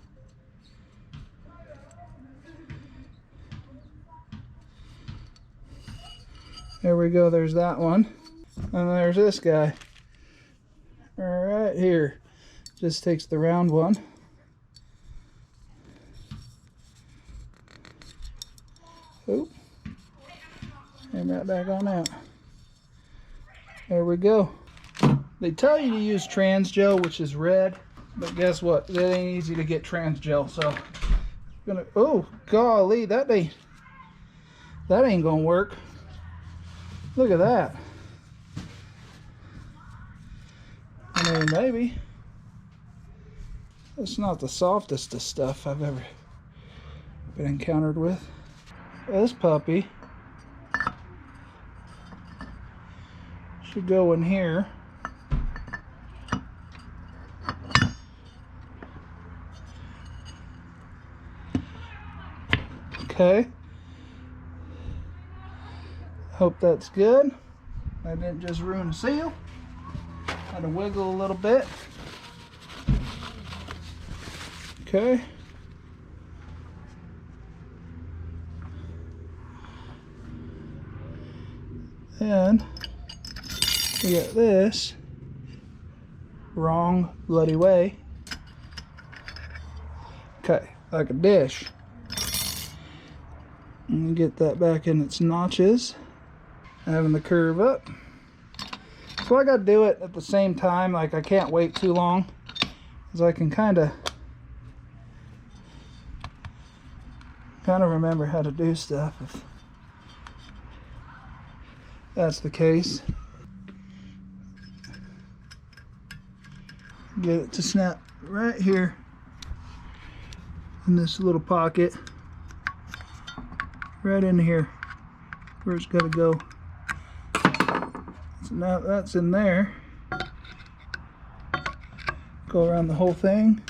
There we go, there's that one. And there's this guy. Right here. Just takes the round one. Oop. And right back on out. There we go. They tell you to use trans gel, which is red, but guess what? It ain't easy to get trans gel, so oh golly, that ain't gonna work. Look at that. I mean, maybe. It's not the softest of stuff I've ever been encountered with. This puppy should go in here. Okay. Hope that's good. I didn't just ruin the seal. Had to wiggle a little bit. Okay. And we got this wrong bloody way. Okay, like a dish. And get that back in its notches, having the curve up. So I gotta do it at the same time, like I can't wait too long, because I can kind of remember how to do stuff if that's the case. Get it to snap right here in this little pocket, right in here where it's got to go. So now that's in there, go around the whole thing.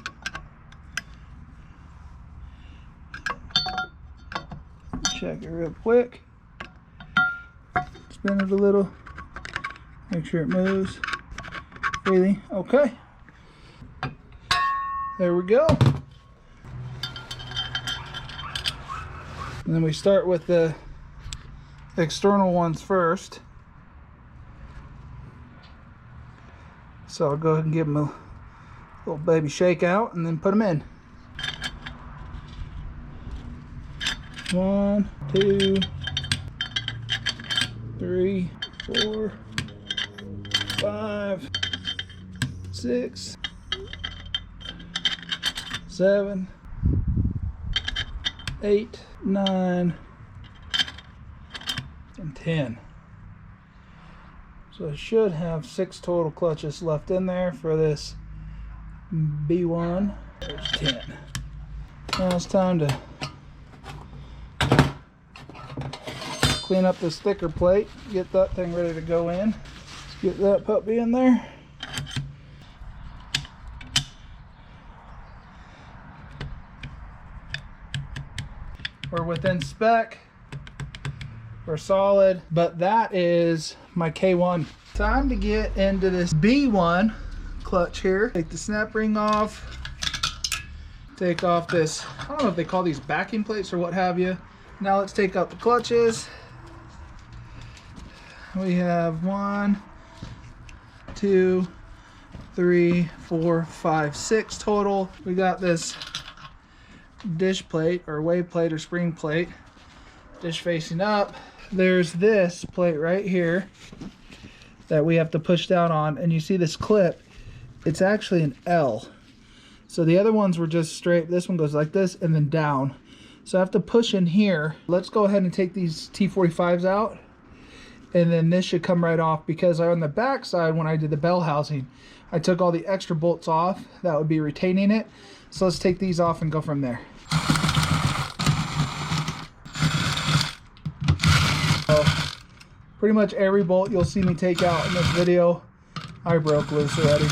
Check it real quick, spin it a little, make sure it moves freely. Okay, there we go. And then we start with the external ones first. So I'll go ahead and give them a little baby shake out and then put them in. 1, 2, 3, 4, 5, 6, 7, 8, 9, and 10. So I should have 6 total clutches left in there for this B1. There's 10. Now it's time to clean up this thicker plate, get that thing ready to go in. Let's get that puppy in there. We're within spec, we're solid, but that is my K1. Time to get into this B1 clutch here. Take the snap ring off, take off this, I don't know if they call these backing plates or what have you. Now let's take out the clutches. We have 1, 2, 3, 4, 5, 6 total. We got this dish plate or wave plate or spring plate, dish facing up. There's this plate right here that we have to push down on, and you see this clip, it's actually an L. So the other ones were just straight. This one goes like this and then down. So I have to push in here. Let's go ahead and take these T45s out, and then this should come right off, because on the back side when I did the bell housing, I took all the extra bolts off that would be retaining it. So let's take these off and go from there. So pretty much every bolt you'll see me take out in this video, I broke loose already.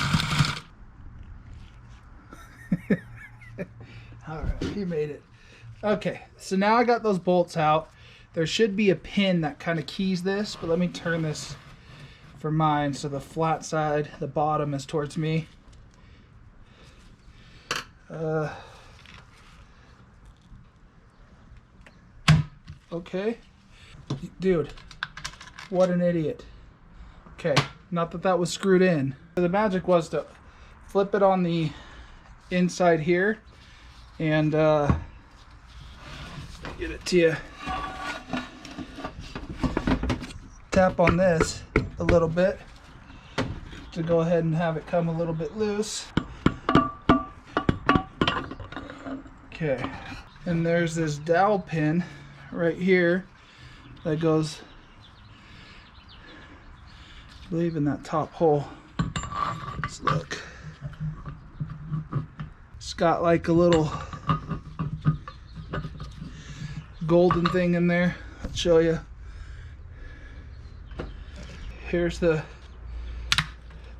Alright, he made it. Okay, so now I got those bolts out. There should be a pin that kind of keys this, but let me turn this for mine so the flat side, the bottom, is towards me. Okay. Dude, what an idiot. Okay, not that that was screwed in. The magic was to flip it on the inside here and get it to you. Tap on this a little bit to go ahead and have it come a little bit loose. Okay, and there's this dowel pin right here that goes, I believe, in that top hole. Let's look. It's got like a little golden thing in there. I'll show you. Here's the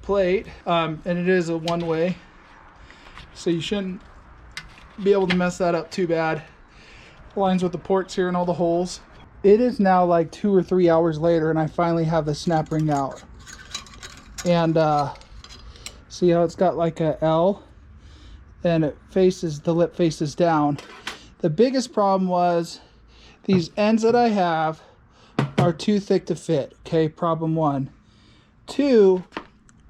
plate, and it is a one-way, so you shouldn't be able to mess that up too bad. Lines with the ports here and all the holes. It is now like 2 or 3 hours later, and I finally have the snap ring out. And see how it's got like a L, and it faces, the lip faces down. The biggest problem was these ends that I have are too thick to fit. Okay, problem 1. 2,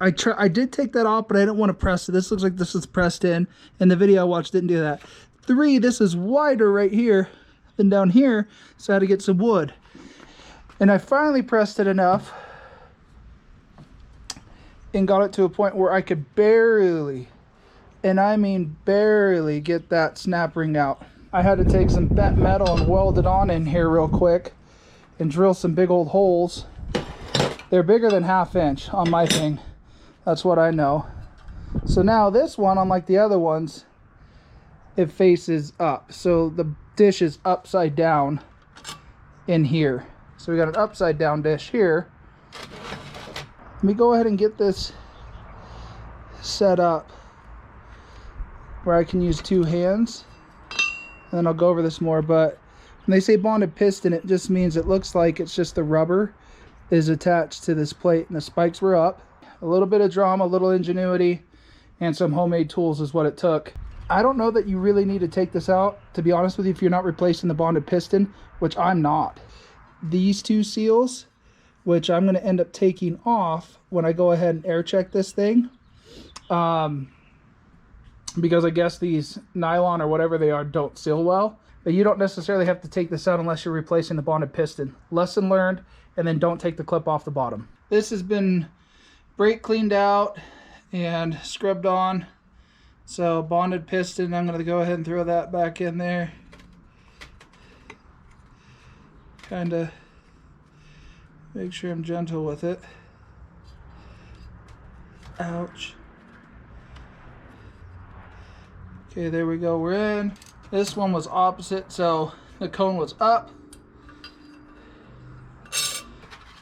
I did take that off, but I didn't want to press it. This looks like this is pressed in. And the video I watched didn't do that. 3, this is wider right here than down here, so I had to get some wood. And I finally pressed it enough and got it to a point where I could barely, and I mean barely, get that snap ring out. I had to take some bent metal and weld it on in here real quick and drill some big old holes. They're bigger than 1/2 inch on my thing. That's what I know. So now this one, unlike the other ones, it faces up. So the dish is upside down in here. So we got an upside down dish here. Let me go ahead and get this set up where I can use 2 hands. And then I'll go over this more, but when they say bonded piston, it just means it looks like it's just the rubber is attached to this plate and the spikes were up. A little bit of drama, a little ingenuity, and some homemade tools is what it took. I don't know that you really need to take this out, to be honest with you, if you're not replacing the bonded piston, which I'm not. These 2 seals, which I'm going to end up taking off when I go ahead and air check this thing. Because I guess these nylon or whatever they are don't seal well. But you don't necessarily have to take this out unless you're replacing the bonded piston. Lesson learned, and then don't take the clip off the bottom. This has been brake cleaned out and scrubbed on. So bonded piston, I'm going to go ahead and throw that back in there. Kind of make sure I'm gentle with it. Ouch. Okay, there we go, we're in. This one was opposite, so the cone was up.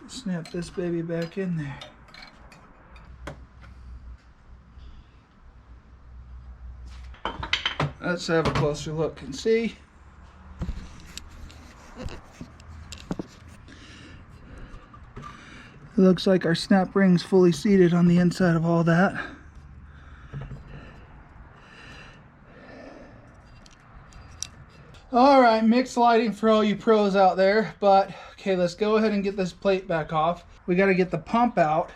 Snap this baby back in there. Let's have a closer look and see. It looks like our snap ring's fully seated on the inside of all that. All right, mixed lighting for all you pros out there, but okay, let's go ahead and get this plate back off. We got to get the pump out.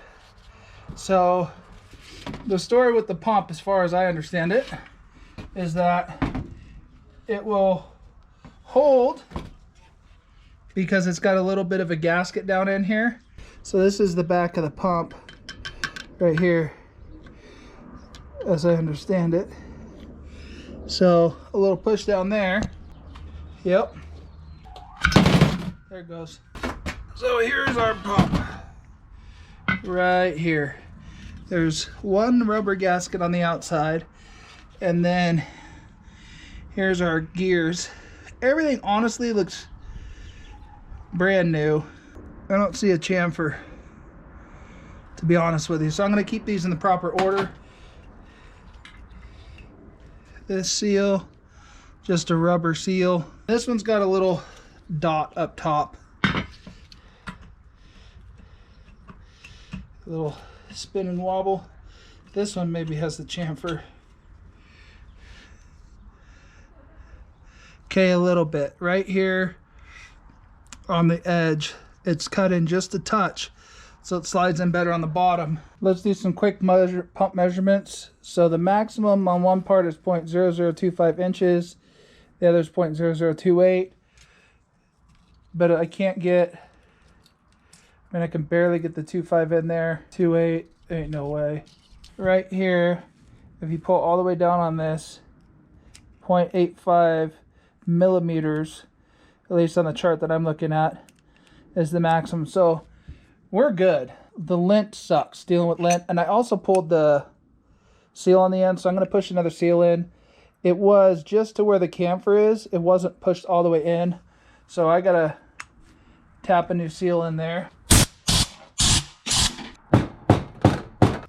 So the story with the pump, as far as I understand it, is that it will hold because it's got a little bit of a gasket down in here. So this is the back of the pump right here, as I understand it. So a little push down there. Yep. There it goes. So here's our pump. Right here. There's one rubber gasket on the outside. And then here's our gears. Everything honestly looks brand new. I don't see a chamfer, to be honest with you. So I'm going to keep these in the proper order. This seal, just a rubber seal. This one's got a little dot up top. A little spin and wobble. This one maybe has the chamfer. Okay, a little bit. Right here on the edge, it's cut in just a touch, so it slides in better on the bottom. Let's do some quick pump measurements. So the maximum on one part is 0.0025 inches. The other is 0.0028. But I can't get, I mean, I can barely get the 2.5 in there. 2.8, ain't no way. Right here, if you pull all the way down on this, 0.85 millimeters, at least on the chart that I'm looking at, is the maximum. So we're good. The lint sucks, dealing with lint. And I also pulled the seal on the end, so I'm going to push another seal in. It was just to where the camphor is. It wasn't pushed all the way in. So I got to tap a new seal in there.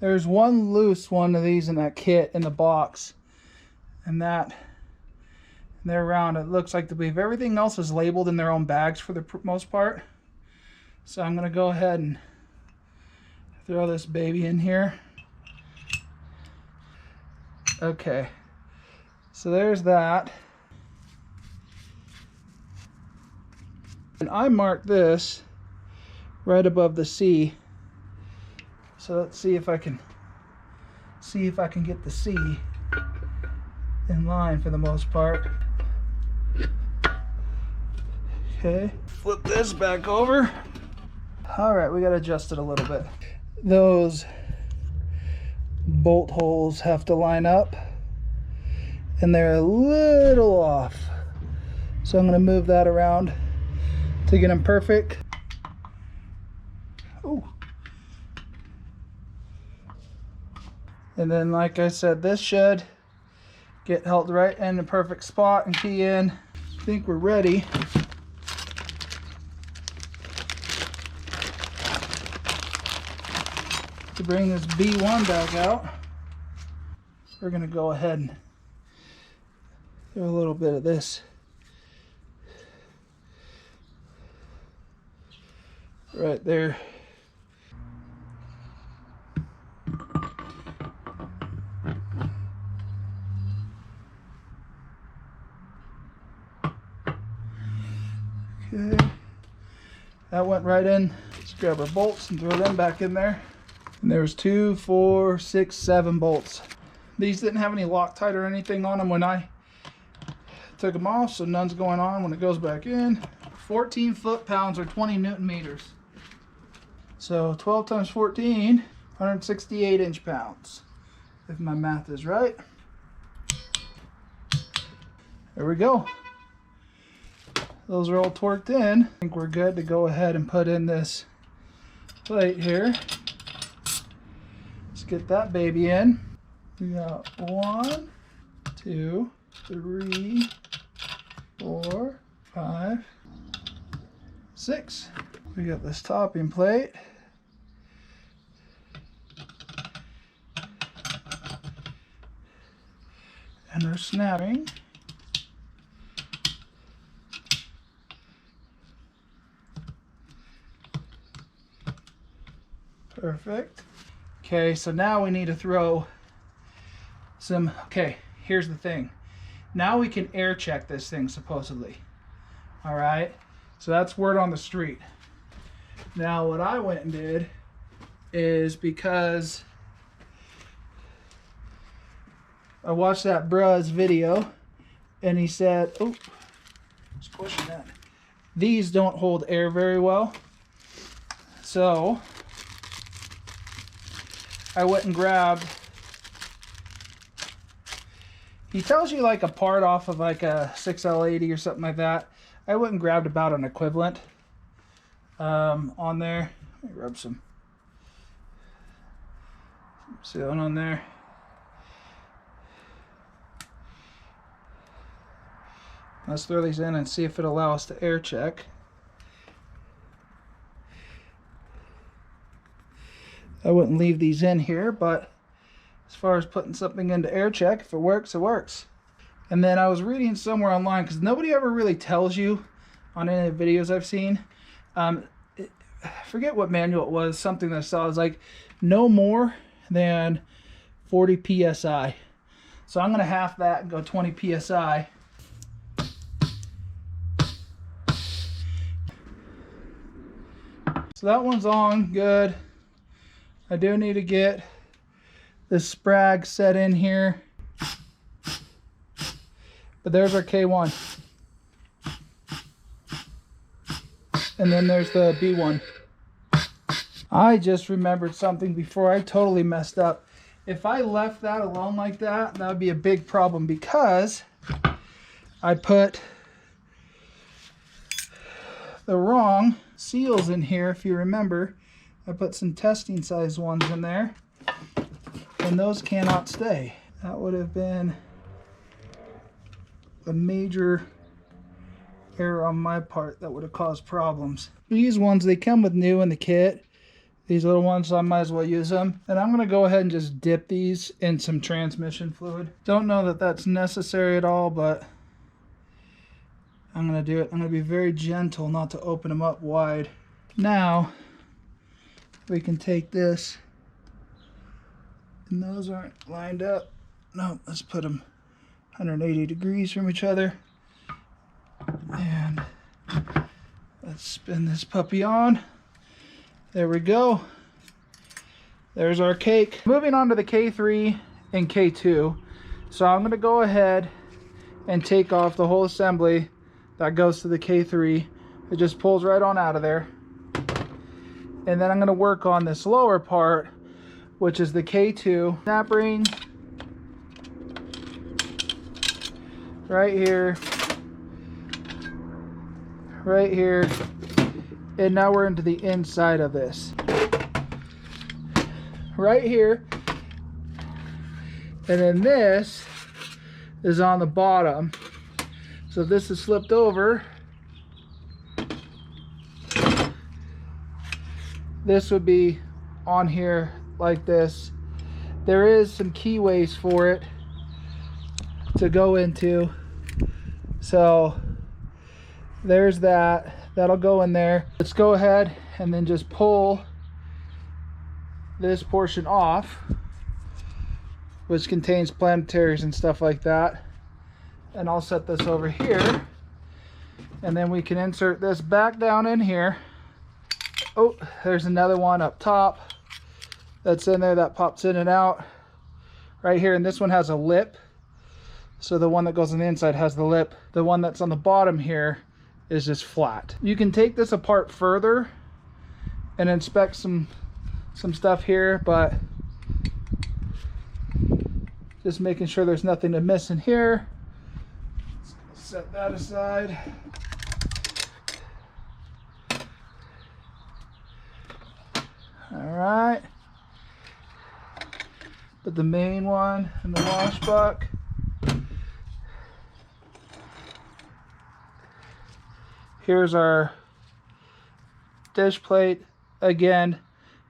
There's one loose one of these in that kit in the box. And they're round. It looks like the weave. Everything else is labeled in their own bags for the most part. So I'm going to go ahead and throw this baby in here. Okay. So there's that. And I marked this right above the C. So let's see if I can get the C in line for the most part. Okay, flip this back over. All right, we got to adjust it a little bit. Those bolt holes have to line up, and they're a little off. So I'm going to move that around to get them perfect. Ooh. And then, like I said, this should get held right in the perfect spot and key in. I think we're ready. To bring this B1 back out, we're going to go ahead and do a little bit of this right there. Okay, that went right in. Let's grab our bolts and throw them back in there. And there was 2, 4, 6, 7 bolts. These didn't have any Loctite or anything on them when I took them off, so none's going on when it goes back in. 14 foot-pounds or 20 Newton meters. So 12 times 14, 168 inch-pounds, if my math is right. There we go. Those are all torqued in. I think we're good to go ahead and put in this plate here. Let's get that baby in. We got 1, 2, 3, 4, 5, 6. We got this topping plate. And our snapping. Perfect. Okay, so now we need to throw some, okay, here's the thing. Now we can air check this thing, supposedly. All right, so that's word on the street. Now what I went and did is, because I watched that bruh's video and he said, oh, just pushing that. These don't hold air very well. So I went and grabbed, he tells you like a part off of like a 6L80 or something like that. I went and grabbed about an equivalent on there. Let me rub some sealant on there. Let's throw these in and see if it'll allow us to air check. I wouldn't leave these in here, but as far as putting something into air check, if it works, it works. And then I was reading somewhere online, because nobody ever really tells you on any of the videos I've seen. I forget what manual it was, something that I saw. It was like no more than 40 psi. So I'm going to half that and go 20 psi. So that one's on good. I do need to get this sprag set in here. But there's our K1. And then there's the B1. I just remembered something before I totally messed up. If I left that alone like that, that would be a big problem, because I put the wrong seals in here. If you remember, I put some testing size ones in there, and those cannot stay. That would have been a major error on my part that would have caused problems. These ones, they come with new in the kit. These little ones, so I might as well use them. And I'm going to go ahead and just dip these in some transmission fluid. Don't know that that's necessary at all, but I'm going to do it. I'm going to be very gentle not to open them up wide. Now we can take this, and those aren't lined up. No, let's put them 180 degrees from each other. And let's spin this puppy on. There we go. There's our cake. Moving on to the K3 and K2. So I'm gonna go ahead and take off the whole assembly that goes to the K3. It just pulls right on out of there. And then I'm gonna work on this lower part, which is the K2. Snap ring right here, right here, and now we're into the inside of this. Right here, and then this is on the bottom. So this is slipped over. This would be on here like this. There is some keyways for it to go into. So there's that. That'll go in there. Let's go ahead and then just pull this portion off, which contains planetaries and stuff like that. And I'll set this over here, and then we can insert this back down in here. Oh, there's another one up top that's in there that pops in and out right here, and this one has a lip. So the one that goes on the inside has the lip. The one that's on the bottom here is just flat. You can take this apart further and inspect some stuff here, but just making sure there's nothing to miss in here. Set that aside. All right. Put the main one in the wash buck. Here's our dish plate, again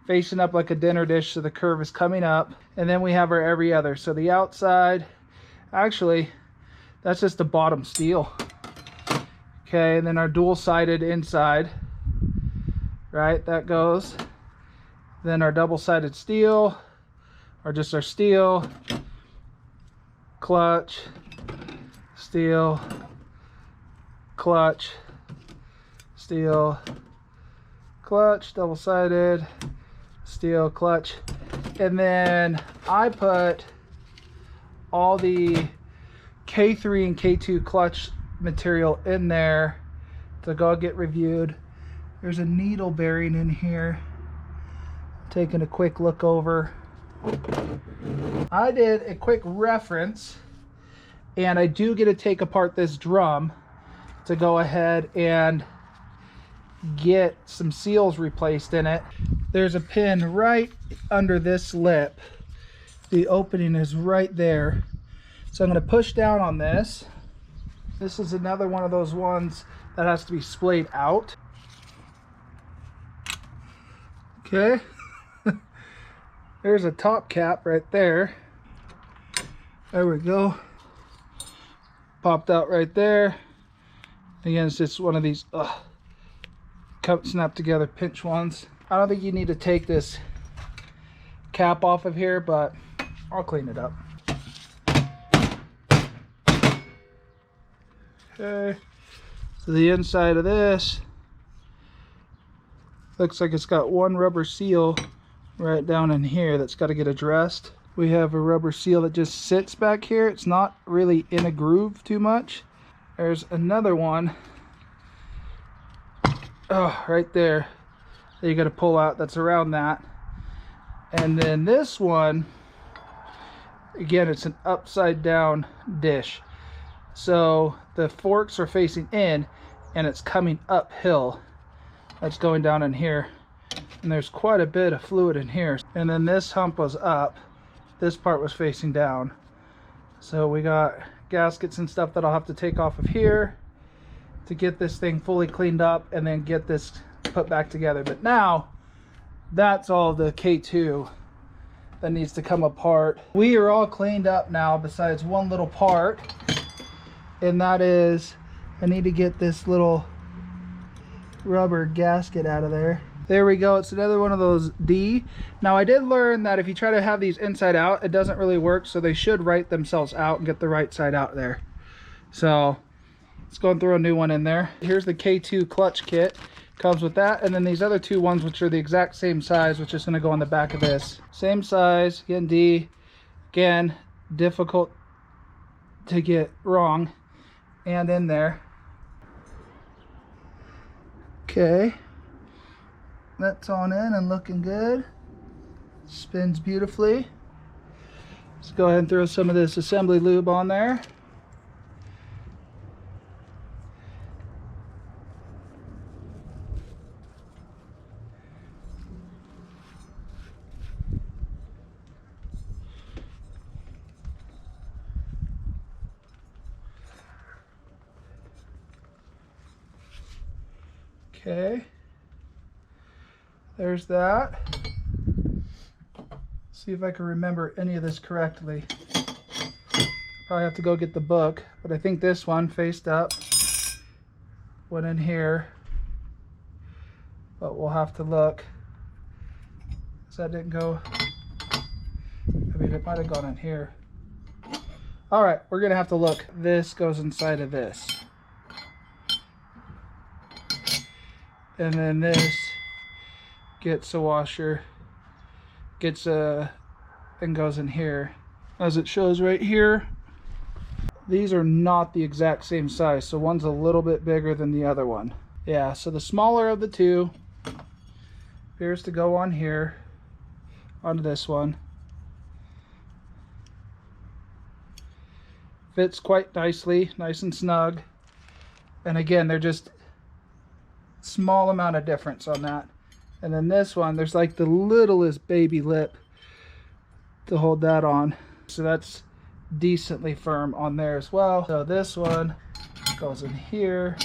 facing up like a dinner dish, so the curve is coming up. And then we have our every other. So the outside, actually that's just the bottom steel. Okay, and then our dual-sided inside, right, that goes. Then our double-sided steel, or just our steel, clutch, steel, clutch, steel, clutch, double-sided, steel, clutch. And then I put all the K3 and K2 clutch material in there to go get reviewed. There's a needle bearing in here. Taking a quick look over. I did a quick reference, and I do get to take apart this drum to go ahead and get some seals replaced in it. There's a pin right under this lip. The opening is right there. So I'm going to push down on this. This is another one of those ones that has to be splayed out. Okay. There's a top cap right there. There we go. Popped out right there. Again, it's just one of these snap together pinch ones. I don't think you need to take this cap off of here, but I'll clean it up. Okay, so the inside of this looks like it's got one rubber seal right down in here that's got to get addressed. We have a rubber seal that just sits back here. It's not really in a groove too much. There's another one, oh, right there, that you got to pull out, that's around that. And then this one, again, it's an upside down dish, so the forks are facing in and it's coming uphill. That's going down in here, and there's quite a bit of fluid in here. And then this hump was up, this part was facing down, so we got gaskets and stuff that I'll have to take off of here to get this thing fully cleaned up and then get this put back together. But now that's all the K2 that needs to come apart. We are all cleaned up now besides one little part, and that is I need to get this little rubber gasket out of there. There we go. It's another one of those D. Now I did learn that if you try to have these inside out, it doesn't really work, so they should right themselves out and get the right side out there. So let's go and throw a new one in there. Here's the K2 clutch kit. Comes with that, and then these other two ones, which are the exact same size, which is going to go on the back of this. Same size, again, D. Again, difficult to get wrong and in there. Okay, that's on in and looking good. Spins beautifully. Let's go ahead and throw some of this assembly lube on there. Okay, there's that. See if I can remember any of this correctly. Probably have to go get the book, but I think this one faced up went in here, but we'll have to look. So that didn't go, I mean, it might have gone in here. All right, we're gonna have to look. This goes inside of this. And then this gets a washer, gets a, and goes in here. As it shows right here, these are not the exact same size, so one's a little bit bigger than the other one. Yeah, so the smaller of the two appears to go on here, onto this one. Fits quite nicely, nice and snug. And again, they're just small amount of difference on that. And then this one, there's like the littlest baby lip to hold that on, so that's decently firm on there as well. So this one goes in here.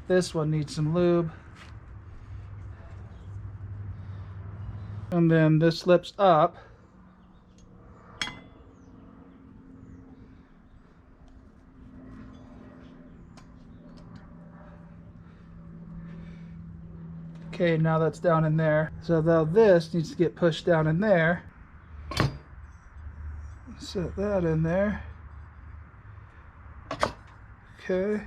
This one needs some lube, and then this slips up. Okay, now that's down in there. So now this needs to get pushed down in there. Set that in there. Okay.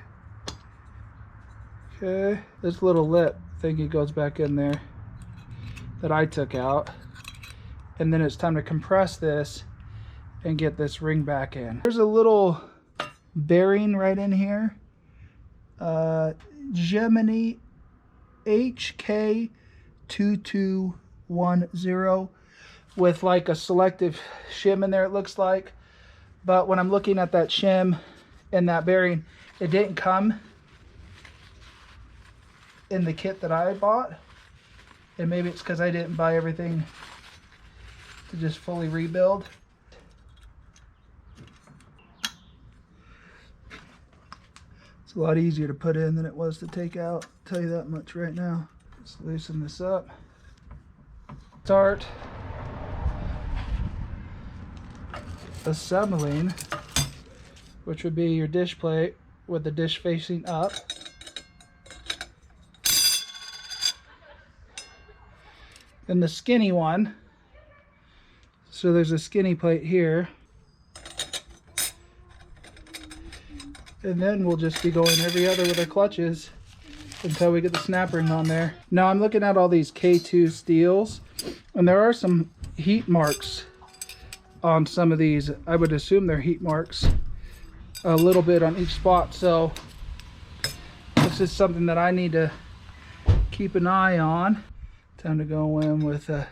Okay. This little lip thingy goes back in there that I took out. And then it's time to compress this and get this ring back in. There's a little bearing right in here. Gemini HK2210 with like a selective shim in there, it looks like. But when I'm looking at that shim and that bearing, it didn't come in the kit that I bought. And maybe it's because I didn't buy everything to just fully rebuild. It's a lot easier to put in than it was to take out. I'll tell you that much right now. Let's loosen this up. Start assembling, which would be your dish plate with the dish facing up. Then the skinny one. So there's a skinny plate here. And then we'll just be going every other with our clutches until we get the snap ring on there. Now I'm looking at all these K2 steels, and there are some heat marks on some of these. I would assume they're heat marks a little bit on each spot. So this is something that I need to keep an eye on. Time to go in with a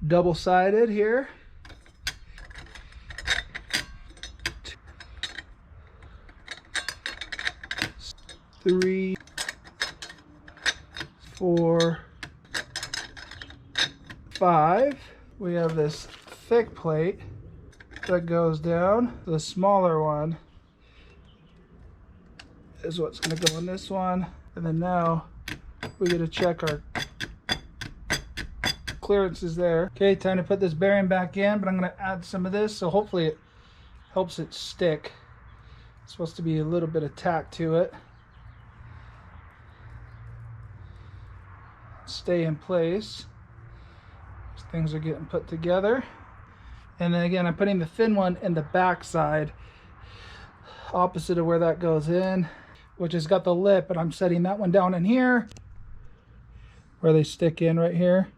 double-sided here. 3, 4, 5. We have this thick plate that goes down. The smaller one is what's going to go in this one. And then now we got to check our clearances there. Okay, time to put this bearing back in, but I'm going to add some of this, so hopefully it helps it stick. It's supposed to be a little bit of tack to it. Stay in place. Things are getting put together. And then again, I'm putting the thin one in the back side, opposite of where that goes in. which has got the lip, and I'm setting that one down in here where they stick in right here.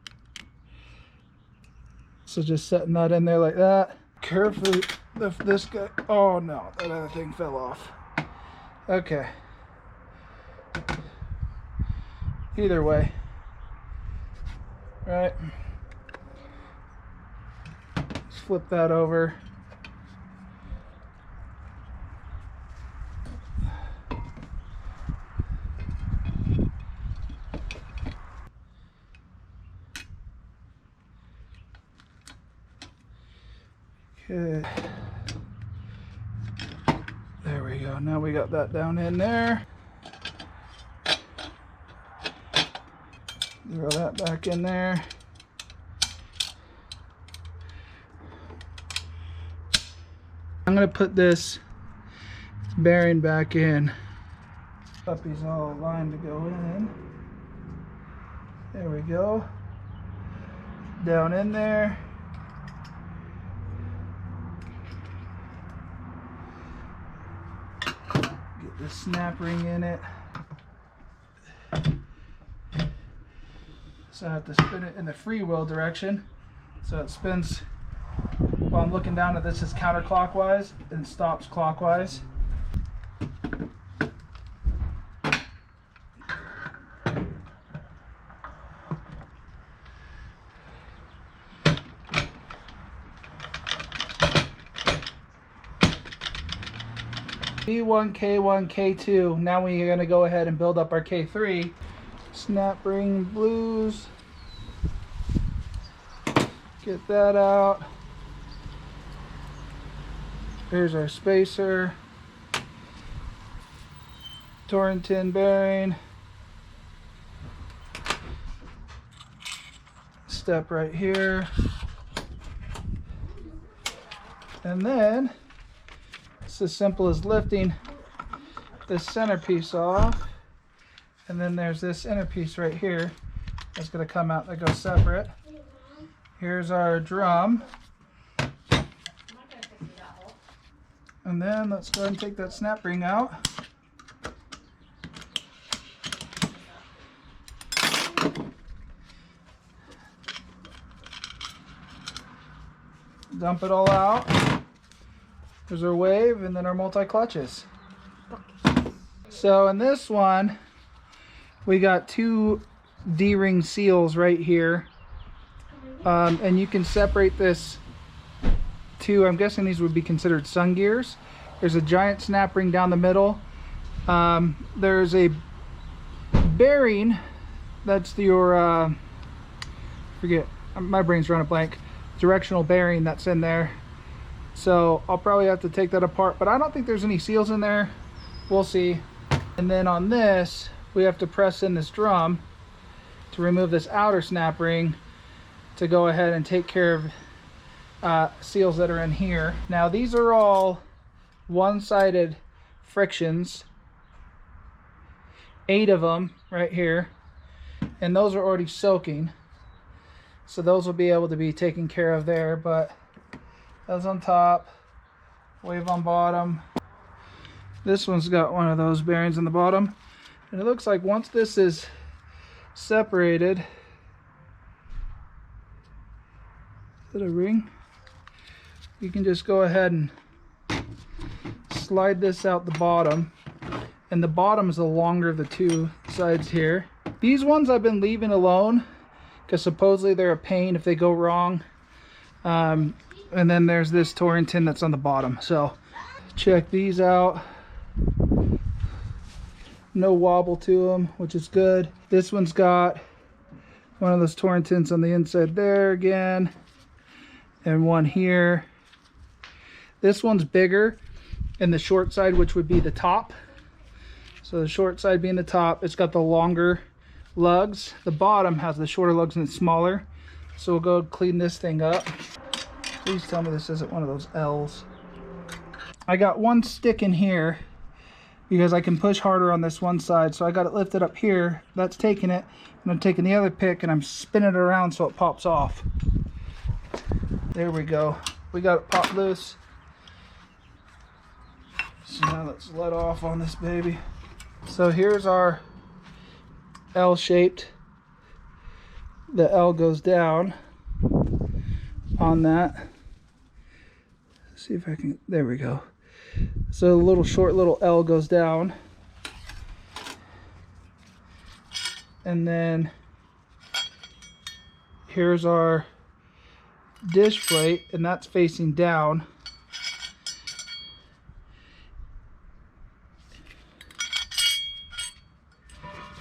So just setting that in there like that. Carefully lift this guy. Oh no, that other thing fell off. Okay. Either way. Right. Let's flip that over. Okay. There we go. Now we got that down in there. Throw that back in there. I'm going to put this bearing back in. Puppy's all aligned to go in. There we go. Down in there. Get the snap ring in it. So I have to spin it in the freewheel direction. So it spins while I'm looking down at this is counterclockwise and stops clockwise. B1, K1, K2. Now we're going to go ahead and build up our K3. Snap ring blues. Get that out. Here's our spacer. Torrington bearing. Step right here. And then it's as simple as lifting this centerpiece off. And then there's this inner piece right here that's going to come out that goes separate. Here's our drum. And then let's go ahead and take that snap ring out. Dump it all out. There's our wave and then our multi-clutches. So in this one, we got two D-ring seals right here. And you can separate this to, I'm guessing these would be considered sun gears. There's a giant snap ring down the middle. There's a bearing that's your, forget, my brain's drawing a blank, directional bearing that's in there. So I'll probably have to take that apart, but I don't think there's any seals in there. We'll see. And then on this, we have to press in this drum to remove this outer snap ring to go ahead and take care of seals that are in here. Now these are all one-sided frictions, 8 of them right here, and those are already soaking, so those will be able to be taken care of there. But those on top, wave on bottom. This one's got one of those bearings on the bottom, and it looks like once this is separated, is it a ring? You can just go ahead and slide this out the bottom, and the bottom is the longer of the two sides here. These ones I've been leaving alone because supposedly they're a pain if they go wrong. And then there's this Torrington that's on the bottom. So check these out. No wobble to them, which is good. This one's got one of those Torringtons on the inside there again, and one here. This one's bigger in the short side, which would be the top. So the short side being the top, it's got the longer lugs. The bottom has the shorter lugs and it's smaller. So we'll go clean this thing up. Please tell me this isn't one of those L's. I got one stick in here because I can push harder on this one side. So I got it lifted up here. That's taking it. And I'm taking the other pick and I'm spinning it around so it pops off. There we go. We got it popped loose. So now let's let off on this baby. So here's our L-shaped. The L goes down on that. Let's see if I can, there we go. So a little short little L goes down. And then here's our dish plate, and that's facing down.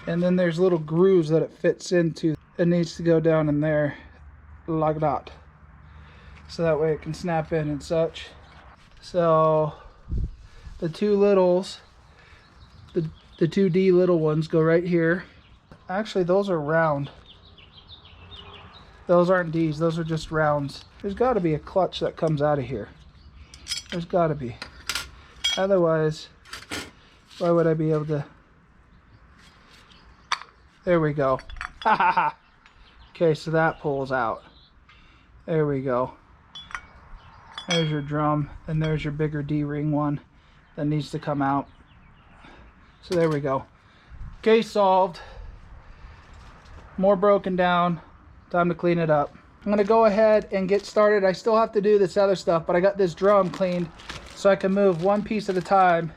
And then there's little grooves that it fits into. It needs to go down in there like that, so that way it can snap in and such. So the two littles, the 2D little ones go right here. Actually, those are round. Those aren't D's, those are just rounds. There's got to be a clutch that comes out of here. There's got to be. Otherwise, why would I be able to? There we go. Okay, so that pulls out. There we go. There's your drum, and there's your bigger D-ring one that needs to come out. So there we go. Case solved. More broken down. Time to clean it up. I'm gonna go ahead and get started. I still have to do this other stuff, but I got this drum cleaned so I can move one piece at a time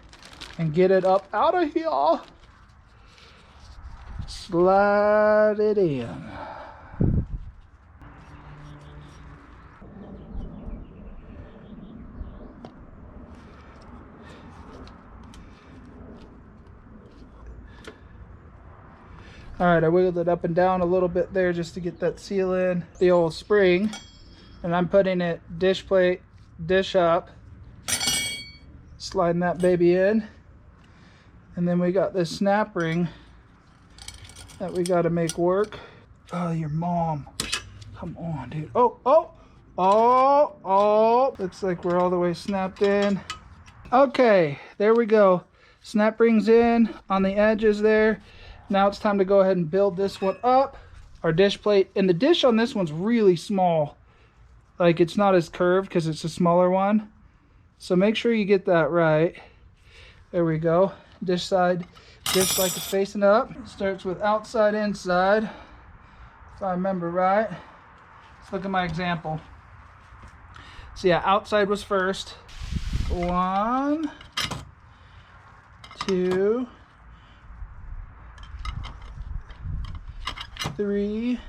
and get it up out of here. Slide it in. Alright, I wiggled it up and down a little bit there just to get that seal in. The old spring. And I'm putting it dish plate, dish up. Sliding that baby in. And then we got this snap ring that we got to make work. Oh, your mom. Come on, dude. Oh, oh, oh, oh. Looks like we're all the way snapped in. Okay, there we go. Snap rings in on the edges there. Now it's time to go ahead and build this one up. Our dish plate. And the dish on this one's really small. Like, it's not as curved because it's a smaller one. So make sure you get that right. There we go. Dish side. Dish like it's facing up. Starts with outside, inside. If I remember right. Let's look at my example. So yeah, outside was first. 1, 2, 3,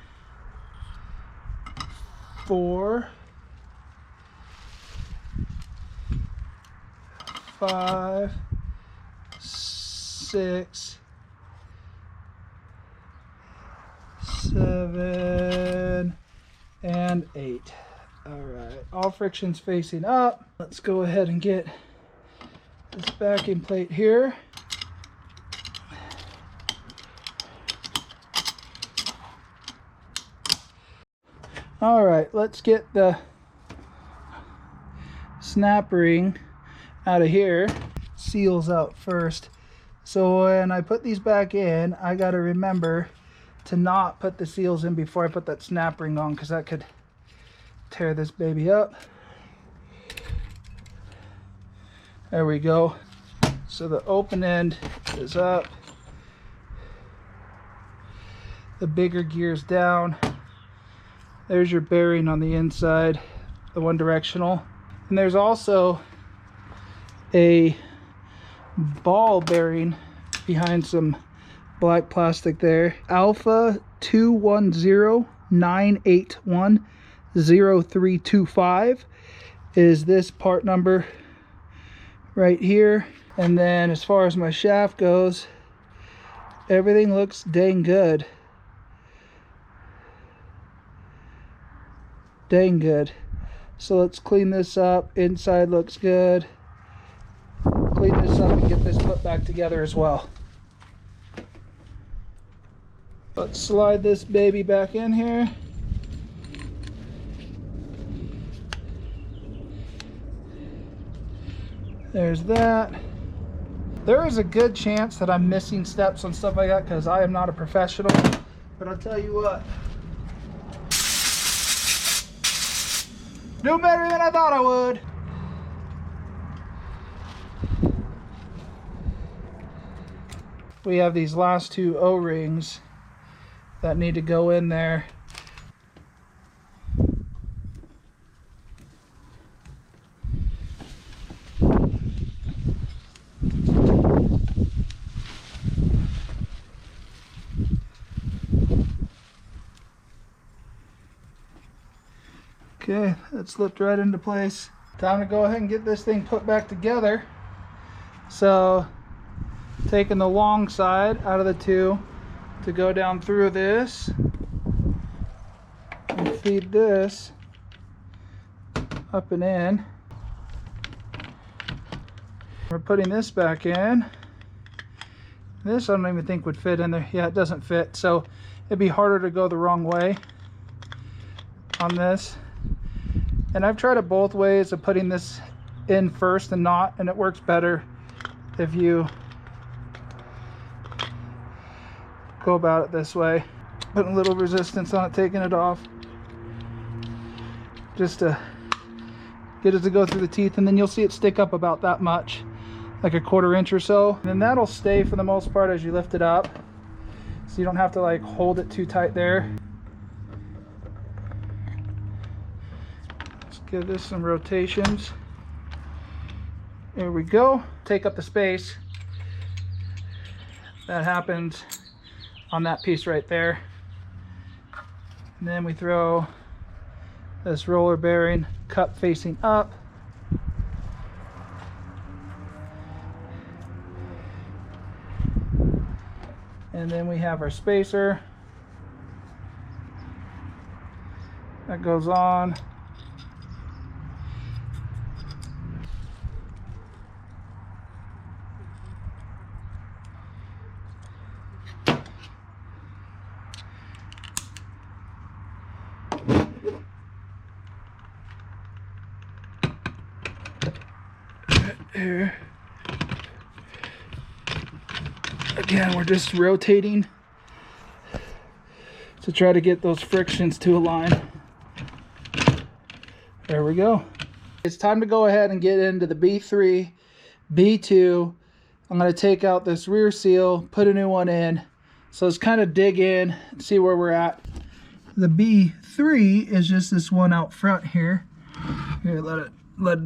4, 5, 6, 7, and 8. All right, all friction's facing up. Let's go ahead and get this backing plate here. All right, let's get the snap ring out of here. Seals out first. So when I put these back in, I got to remember to not put the seals in before I put that snap ring on, because that could tear this baby up. There we go. So the open end is up. The bigger gear's down. There's your bearing on the inside, the one directional. And there's also a ball bearing behind some black plastic there. Alpha 210-981-0325 is this part number right here. And then as far as my shaft goes, everything looks dang good. Dang good. So let's clean this up. Inside looks good. Clean this up and get this put back together as well. Let's slide this baby back in here. There's that. There is a good chance that I'm missing steps on stuff like that because I am not a professional. But I'll tell you what. Do better than I thought I would. we have these last two O-rings that need to go in there. Okay, that slipped right into place. Time to go ahead and get this thing put back together. So, taking the long side out of the two to go down through this and feed this up and in. We're putting this back in. This I don't even think would fit in there. Yeah, it doesn't fit, so it'd be harder to go the wrong way on this. And I've tried it both ways of putting this in first and not, and it works better if you go about it this way. Putting a little resistance on it, taking it off, just to get it to go through the teeth, and then you'll see it stick up about that much, like a 1/4 inch or so. And then that'll stay for the most part as you lift it up, so you don't have to like hold it too tight there. Give this some rotations. There we go. Take up the space that happens on that piece right there. And then we throw this roller bearing cup facing up. And then we have our spacer that goes on. Here. Again, we're just rotating to try to get those frictions to align. There we go. It's time to go ahead and get into the B3, B2. I'm going to take out this rear seal, put a new one in. So let's kind of dig in and see where we're at. The B3 is just this one out front here. Here, let it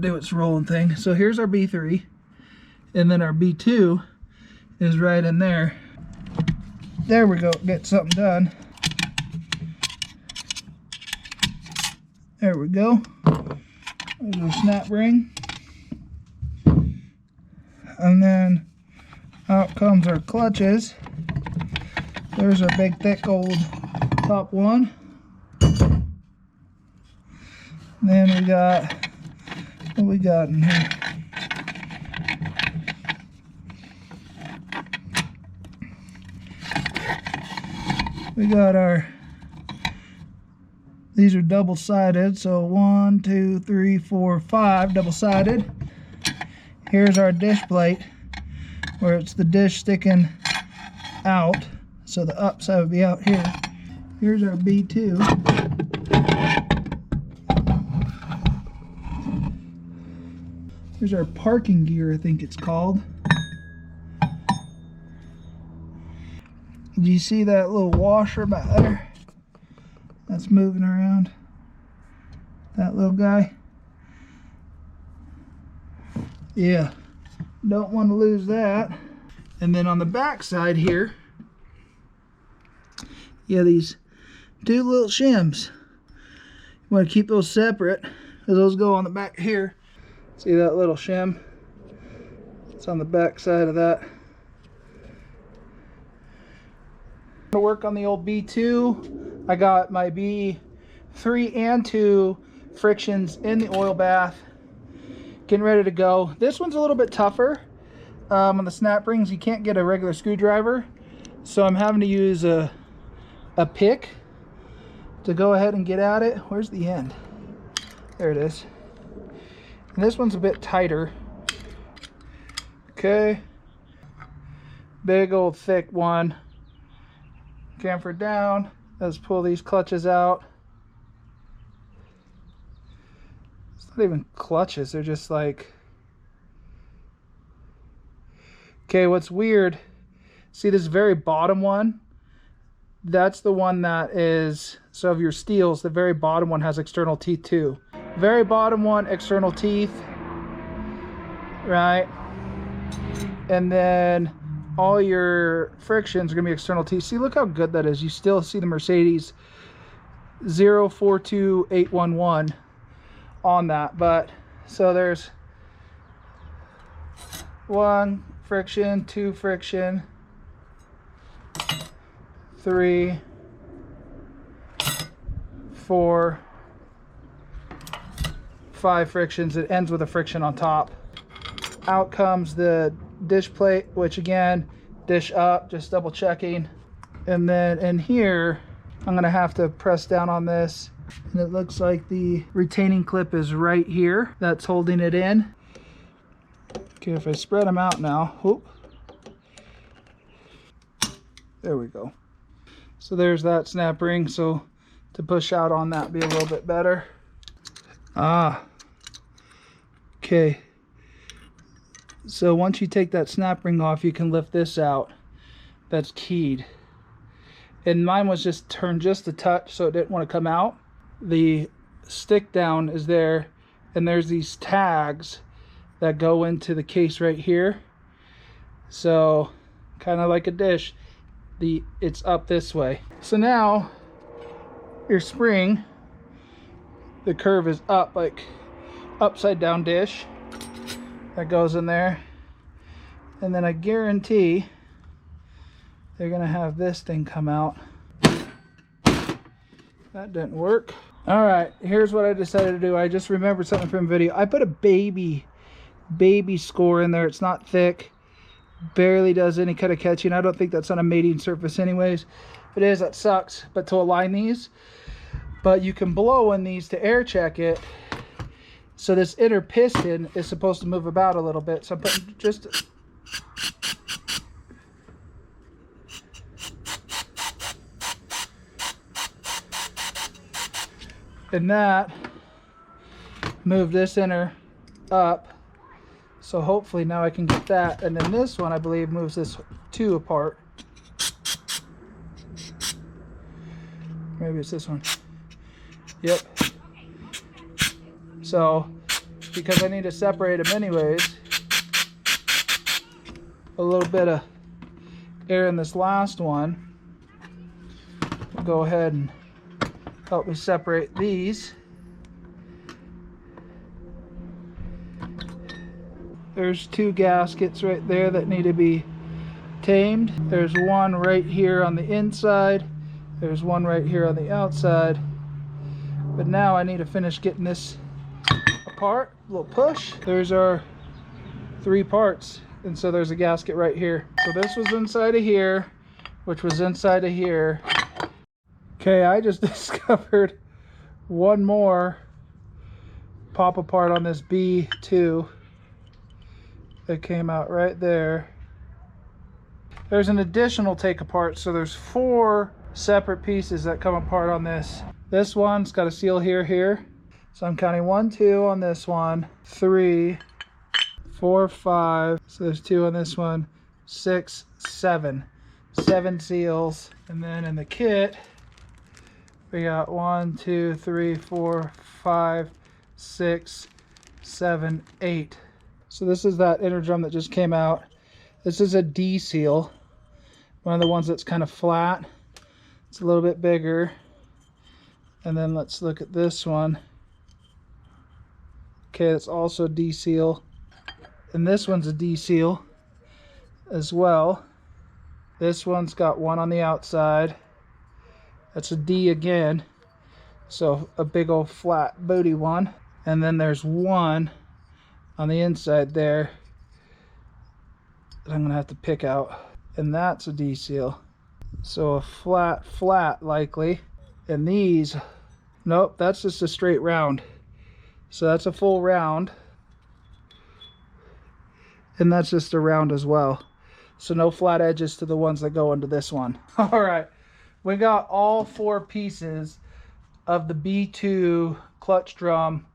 do its rolling thing. So here's our B3, and then our B2 is right in there. There we go, get something done. There we go. There's our snap ring. And then out comes our clutches. There's our big thick old top one. Then we got, what we got in here? We got our, these are double-sided, so 1, 2, 3, 4, 5 double-sided. Here's our dish plate, where it's the dish sticking out, so the upside would be out here. Here's our B2. Here's our parking gear, I think it's called. Do you see that little washer back there? That's moving around. That little guy. Yeah, don't want to lose that. And then on the back side here, yeah, these two little shims. You want to keep those separate, because those go on the back here. See that little shim? It's on the back side of that. To work on the old B2, I got my B3 and 2 frictions in the oil bath, getting ready to go. This one's a little bit tougher. On the snap rings, you can't get a regular screwdriver, so I'm having to use a pick to go ahead and get at it. Where's the end? There it is. And this one's a bit tighter. Okay, big old thick one. Camphor down. Let's pull these clutches out. It's not even clutches, they're just like... Okay, what's weird, See this very bottom one? That's the one that is, so of your steels, the very bottom one has external teeth too. Very bottom one, external teeth, right? And then all your frictions are gonna be external teeth. See, look how good that is. You still see the Mercedes 042811 on that. But so there's 1 friction, 2 friction, 3, 4, 5 frictions. It ends with a friction on top. Out comes the dish plate, which again, dish up, just double checking. And then in here, I'm gonna have to press down on this, and it looks like the retaining clip is right here. That's holding it in. Okay, if I spread them out now, whoop. There we go. So there's that snap ring. So to push out on that be a little bit better. Okay. So once you take that snap ring off, you can lift this out. That's keyed. And mine was just turned just a touch, so it didn't want to come out. The stick down is there, and there's these tags that go into the case right here. So kind of like a dish, it's up this way. So now your spring, the curve is up, like upside down dish that goes in there. And then I guarantee they're gonna have this thing come out. That didn't work. All right, here's what I decided to do. I just remembered something from video. I put a baby score in there. It's not thick, barely does any kind of catching. I don't think that's on a mating surface anyways. If it is, that sucks. But to align these, but you can blow in these to air check it. So this inner piston is supposed to move about a little bit. So I'm putting just and that move this inner up. So hopefully now I can get that. And then this one, I believe, moves this 2 apart. Maybe it's this one. Yep. So, because I need to separate them anyways, a little bit of air in this last one will go ahead and help me separate these. There's 2 gaskets right there that need to be tamed. There's one right here on the inside. There's one right here on the outside. But now I need to finish getting this apart. A little push. There's our 3 parts. And so there's a gasket right here. So this was inside of here, which was inside of here. Okay, I just discovered one more pop apart on this B2. That came out right there. There's an additional take apart, so there's 4 separate pieces that come apart on this. This one's got a seal here. So I'm counting 1, 2 on this one, 3, 4, 5. So there's 2 on this one, 6, 7. 7 seals. And then in the kit, we got 1, 2, 3, 4, 5, 6, 7, 8. So this is that inner drum that just came out. This is a D seal, one of the ones that's kind of flat. It's a little bit bigger. And then let's look at this one. Okay, it's also D seal. And this one's a D seal as well. This one's got one on the outside. That's a D again. So a big old flat booty one. And then there's one on the inside there that I'm gonna have to pick out, and that's a D seal. So a flat likely. And these, nope, that's just a straight round. So that's a full round, and that's just a round as well. So no flat edges to the ones that go into this one. All right, we got all 4 pieces of the B2 clutch drum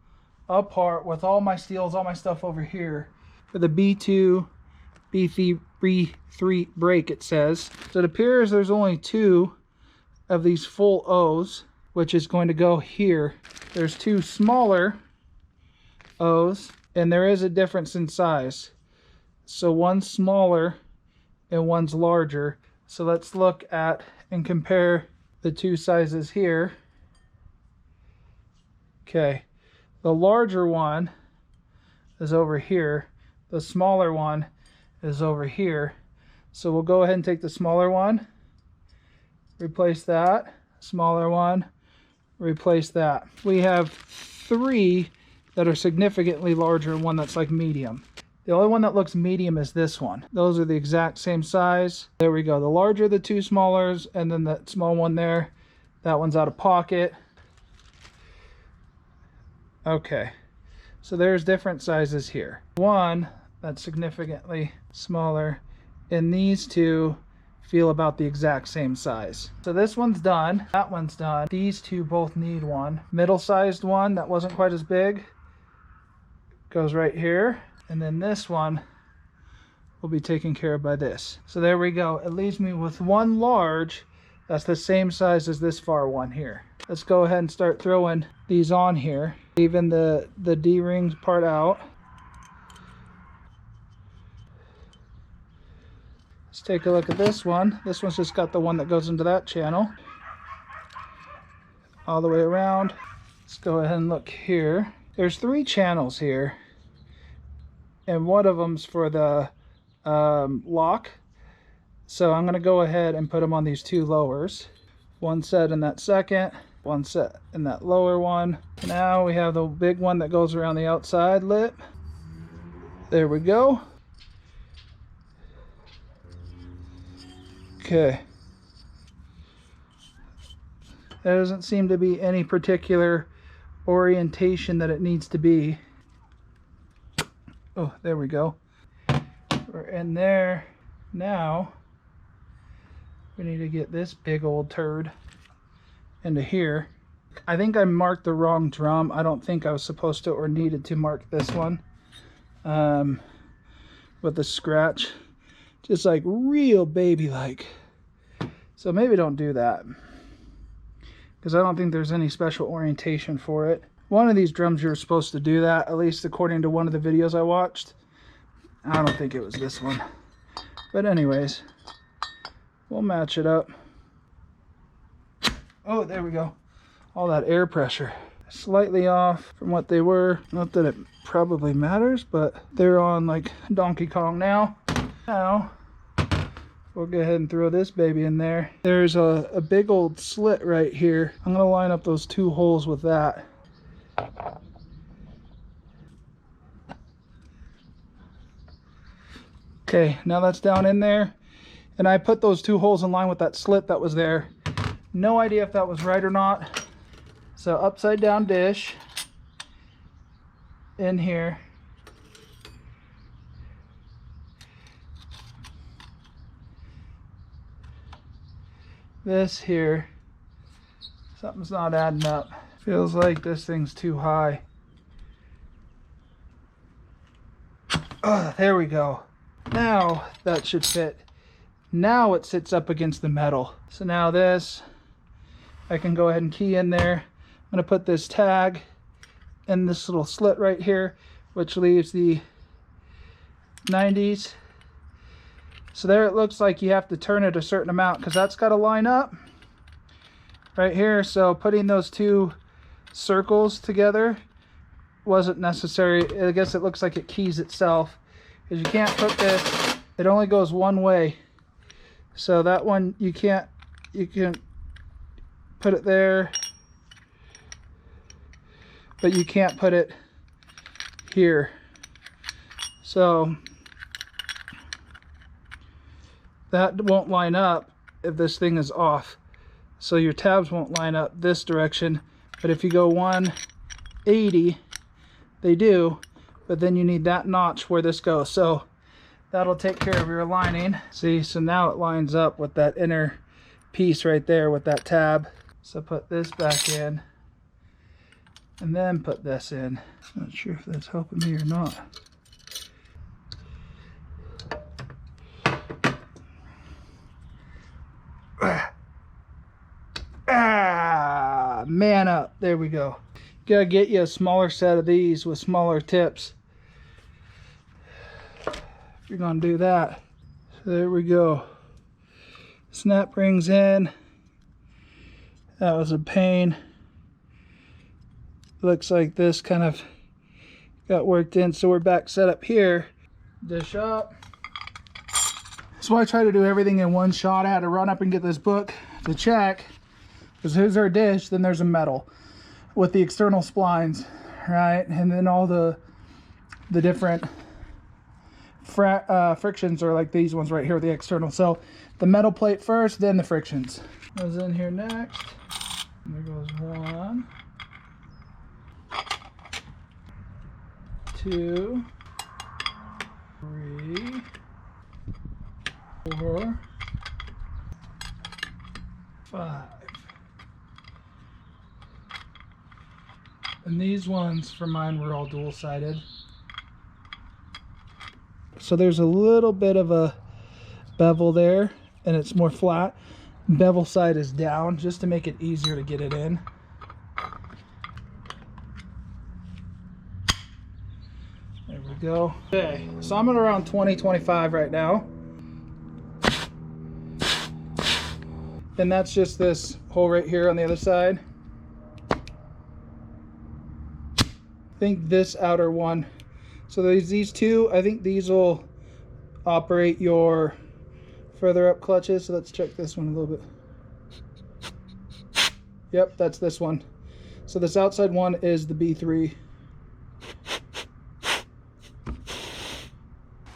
apart with all my steels, all my stuff over here. For the B2, B3 brake, it says. So it appears there's only 2 of these full O's, which is going to go here. There's 2 smaller O's, and there is a difference in size. So one's smaller and one's larger. So let's look at and compare the 2 sizes here. Okay, the larger one is over here. The smaller one is over here. So we'll go ahead and take the smaller one, replace that, smaller one, replace that. We have 3 that are significantly larger and one that's like medium. The only one that looks medium is this one. Those are the exact same size. There we go. The larger, the 2 smallers, and then that small one there, that one's out of pocket. Okay, so there's different sizes here. One that's significantly smaller, and these 2 feel about the exact same size. So this one's done, that one's done. These 2 both need one. Middle-sized one that wasn't quite as big goes right here, and then this one will be taken care of by this. So there we go. It leaves me with one large that's the same size as this far one here. Let's go ahead and start throwing these on here. Leaving the D-ring part out. Let's take a look at this one. This one's just got the one that goes into that channel. All the way around. Let's go ahead and look here. There's 3 channels here. And one of them's for the lock. So I'm going to go ahead and put them on these 2 lowers. One set in that second, one set in that lower one. Now we have the big one that goes around the outside lip. There we go. Okay. There doesn't seem to be any particular orientation that it needs to be. Oh, there we go. We're in there. Now we need to get this big old turd into here. I think I marked the wrong drum. I don't think I was supposed to or needed to mark this one with a scratch. Just like real baby like. So maybe don't do that, because I don't think there's any special orientation for it. One of these drums you're supposed to do that, at least according to one of the videos I watched. I don't think it was this one. But anyways, we'll match it up. Oh, there we go. All that air pressure. Slightly off from what they were. Not that it probably matters, but they're on like Donkey Kong now. Now, we'll go ahead and throw this baby in there. There's a big old slit right here. I'm going to line up those 2 holes with that. Okay, now that's down in there. And I put those 2 holes in line with that slit that was there. No idea if that was right or not. So upside down dish in here. This here, something's not adding up. Feels like this thing's too high. Oh, there we go. Now that should fit. Now it sits up against the metal. So now this, I can go ahead and key in there. I'm going to put this tag in this little slit right here, which leaves the 90s. So there it looks like you have to turn it a certain amount, because that's got to line up right here. So putting those 2 circles together wasn't necessary. I guess it looks like it keys itself, because you can't put this, it only goes one way. So that one you can put it there, but you can't put it here. So that won't line up if this thing is off. So your tabs won't line up this direction, but if you go 180, they do, but then you need that notch where this goes. So that'll take care of your aligning. See, so now it lines up with that inner piece right there with that tab. So put this back in and then put this in. Not sure if that's helping me or not. Yeah, man up. There we go. Gotta get you a smaller set of these with smaller tips if you're gonna do that. So there we go. Snap rings in. That was a pain. Looks like this kind of got worked in, so we're back set up here. Dish up. So I try to do everything in one shot. I had to run up and get this book to check, because here's our dish, then there's a metal with the external splines, right? And then all the different frictions are like these ones right here with the external. So the metal plate first, then the frictions. Goes in here next. There goes 1, 2, 3, 4, 5. And these ones for mine were all dual-sided. So there's a little bit of a bevel there, and it's more flat. Bevel side is down just to make it easier to get it in. There we go. Okay, so I'm at around 20-25 right now. And that's just this hole right here on the other side. I think this outer one. So there's these two. I think these will operate your further up clutches. So let's check this one a little bit. Yep, that's this one. So this outside one is the B3.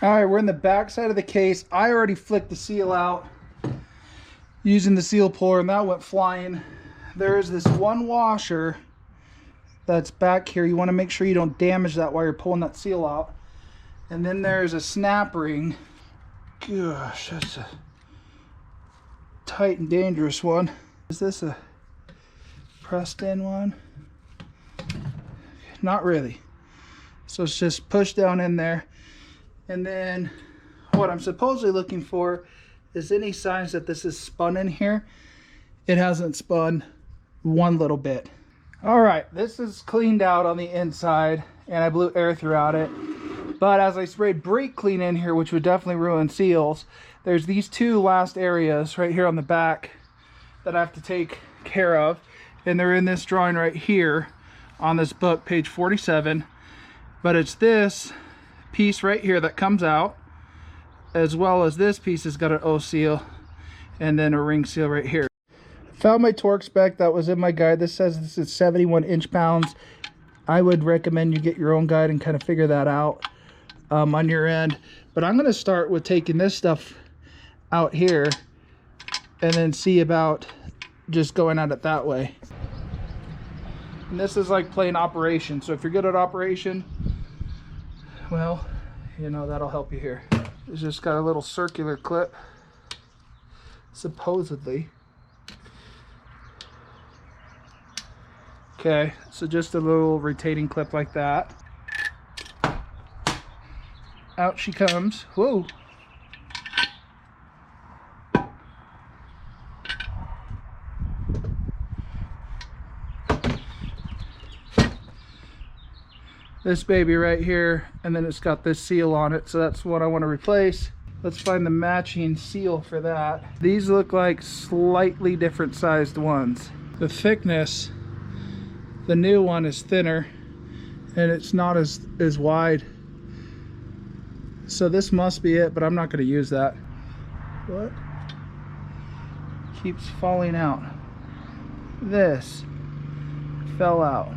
All right, we're in the back side of the case. I already flicked the seal out using the seal puller, and that went flying. There is this one washer that's back here. You want to make sure you don't damage that while you're pulling that seal out. And then there's a snap ring. Gosh, that's a tight and dangerous one. Is this a pressed in one? Not really. So it's just pushed down in there. And then what I'm supposedly looking for is any signs that this is spun in here. It hasn't spun one little bit. All right, this is cleaned out on the inside, and I blew air throughout it. But as I sprayed brake clean in here, which would definitely ruin seals, there's these two last areas right here on the back that I have to take care of. And they're in this drawing right here on this book, page 47. But it's this piece right here that comes out, as well as this piece has got an O seal and then a ring seal right here. Found my torque spec that was in my guide. This says this is 71 inch-pounds. I would recommend you get your own guide and kind of figure that out on your end. But I'm going to start with taking this stuff out here and then see about just going at it that way. And this is like plain operation. So if you're good at operation, well, you know, that'll help you here. It's just got a little circular clip, supposedly. Okay, so just a little retaining clip like that. Out she comes. Whoa. This baby right here, and then it's got this seal on it, so that's what I want to replace. Let's find the matching seal for that. These look like slightly different sized ones. The thickness, the new one is thinner and it's not as wide. So this must be it, but I'm not going to use that. What? Keeps falling out. This fell out.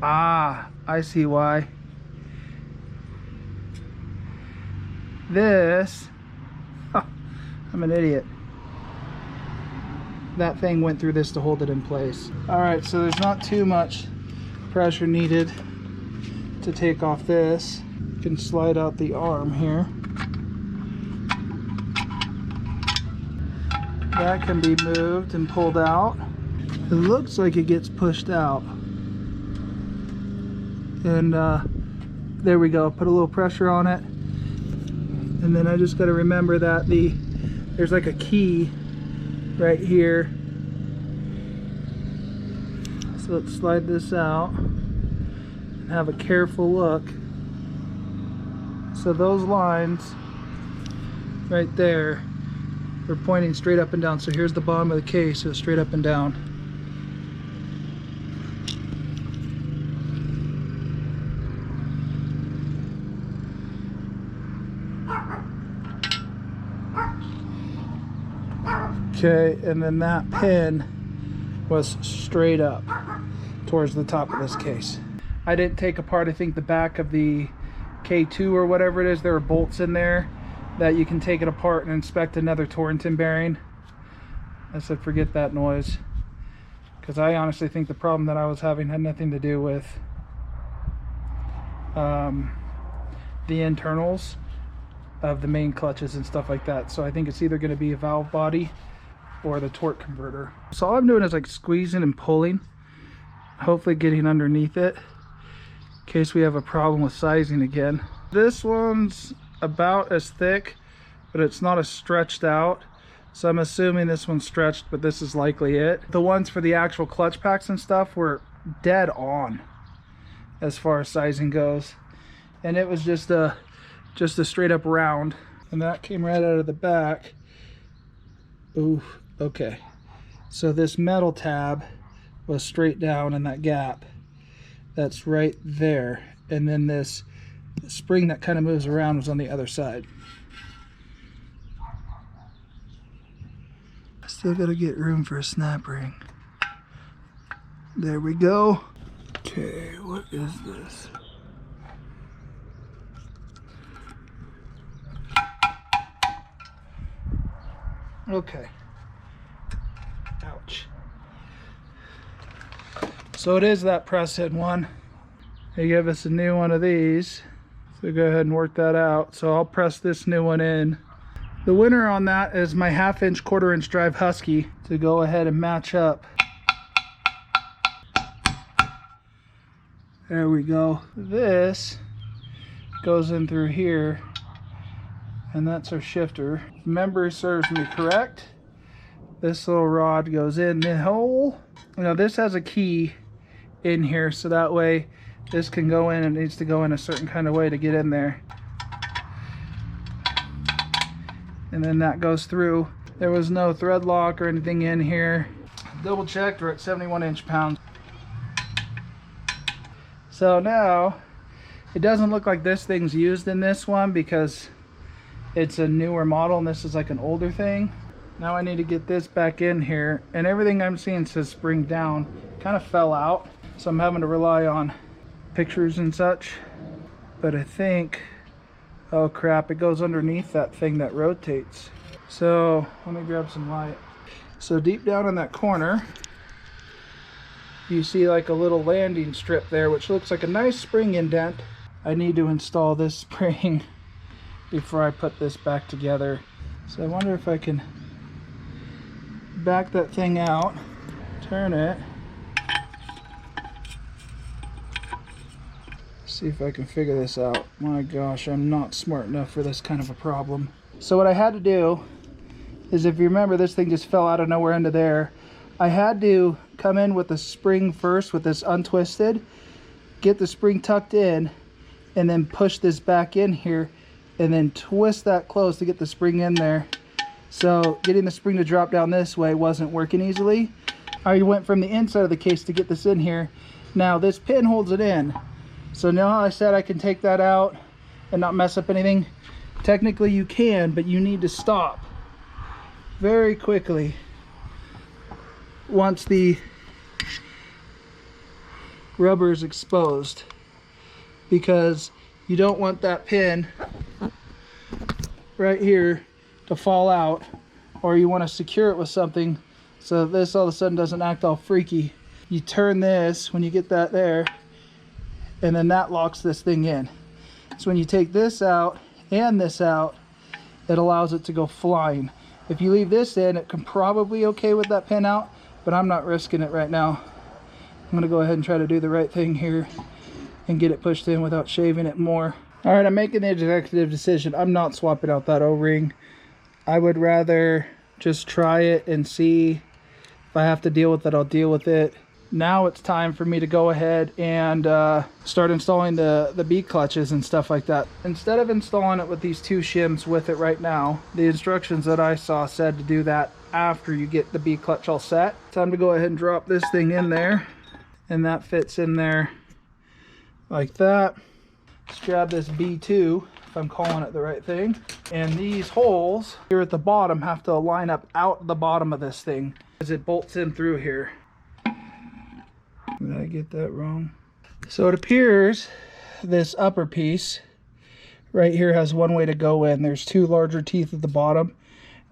Ah, I see why. This, oh, I'm an idiot. That thing went through this to hold it in place. All right, so there's not too much pressure needed to take off this. You can slide out the arm here. That can be moved and pulled out. It looks like it gets pushed out. And there we go, put a little pressure on it. And then I just got to remember that there's like a key right here So let's slide this out and have a careful look. So those lines right there, they're pointing straight up and down. So here's the bottom of the case, so straight up and down. Okay, and then that pin was straight up towards the top of this case. I didn't take apart, I think, the back of the K2 or whatever it is. There were bolts in there that you can take it apart and inspect another Torrington bearing. I said forget that noise, because I honestly think the problem that I was having had nothing to do with the internals of the main clutches and stuff like that. So I think it's either going to be a valve body or the torque converter. So all I'm doing is like squeezing and pulling, hopefully getting underneath it in case we have a problem with sizing again. This one's about as thick, but it's not as stretched out, so I'm assuming this one's stretched, but this is likely it. The ones for the actual clutch packs and stuff were dead on as far as sizing goes, and it was just a straight up round, and that came right out of the back. Ooh, okay, so this metal tab was straight down in that gap that's right there, and then this spring that kind of moves around was on the other side. I still gotta get room for a snap ring. There we go. Okay, what is this? Okay. Ouch. So it is that press-in one. They give us a new one of these. So go ahead and work that out. So I'll press this new one in. The winner on that is my 1/2 inch, 1/4 inch drive Husky to go ahead and match up. There we go. This goes in through here, and that's our shifter. If memory serves me correct, this little rod goes in the hole. You know, this has a key in here, so that way this can go in, and it needs to go in a certain kind of way to get in there. And then that goes through. There was no thread lock or anything in here. Double checked, we're at 71 inch-pounds. So now, it doesn't look like this thing's used in this one because it's a newer model and this is like an older thing. Now I need to get this back in here, and everything I'm seeing says spring down. Kind of fell out, so I'm having to rely on pictures and such. But I think, oh crap, it goes underneath that thing that rotates. So let me grab some light. So deep down in that corner, you see like a little landing strip there, which looks like a nice spring indent. I need to install this spring before I put this back together. So I wonder if I can back that thing out, turn it, see if I can figure this out. My gosh, I'm not smart enough for this kind of a problem. So what I had to do is, if you remember, this thing just fell out of nowhere into there. I had to come in with the spring first with this untwisted, get the spring tucked in, and then push this back in here, and then twist that close to get the spring in there. So getting the spring to drop down this way wasn't working easily. I went from the inside of the case to get this in here. Now this pin holds it in. So now I said I can take that out and not mess up anything. Technically you can, but you need to stop very quickly once the rubber is exposed, because you don't want that pin right here to fall out, or you want to secure it with something so this all of a sudden doesn't act all freaky. You turn this when you get that there, and then that locks this thing in. So when you take this out and this out, it allows it to go flying. If you leave this in, it can probably okay with that pin out, but I'm not risking it right now. I'm gonna go ahead and try to do the right thing here and get it pushed in without shaving it more. All right, I'm making the executive decision. I'm not swapping out that O-ring. I would rather just try it and see. If I have to deal with it, I'll deal with it. Now it's time for me to go ahead and start installing the B clutches and stuff like that. Instead of installing it with these 2 shims with it right now, the instructions that I saw said to do that after you get the B clutch all set. Time to go ahead and drop this thing in there, and that fits in there like that. Let's grab this B2, if I'm calling it the right thing. And these holes here at the bottom have to line up out the bottom of this thing as it bolts in through here. Did I get that wrong? So it appears this upper piece right here has one way to go in. There's 2 larger teeth at the bottom,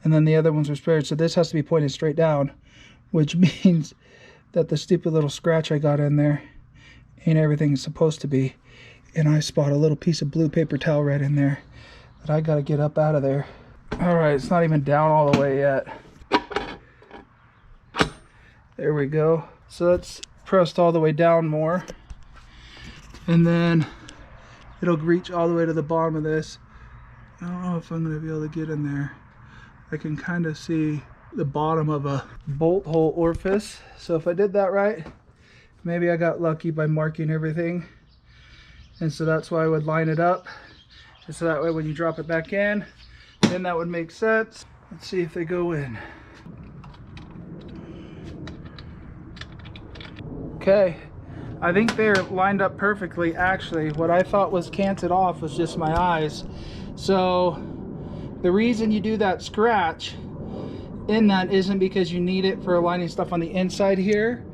and then the other ones are spared. So this has to be pointed straight down, which means that the stupid little scratch I got in there ain't everything it's supposed to be. And I spot a little piece of blue paper towel right in there that I gotta get up out of there. All right, it's not even down all the way yet. There we go. So that's pressed all the way down more, and then it'll reach all the way to the bottom of this. I don't know if I'm going to be able to get in there. I can kind of see the bottom of a bolt hole orifice. So if I did that right, maybe I got lucky by marking everything, and so that's why I would line it up, and so that way when you drop it back in, then that would make sense. Let's see if they go in. Okay, I think they're lined up perfectly. Actually, what I thought was canted off was just my eyes. So the reason you do that scratch in that isn't because you need it for aligning stuff on the inside here,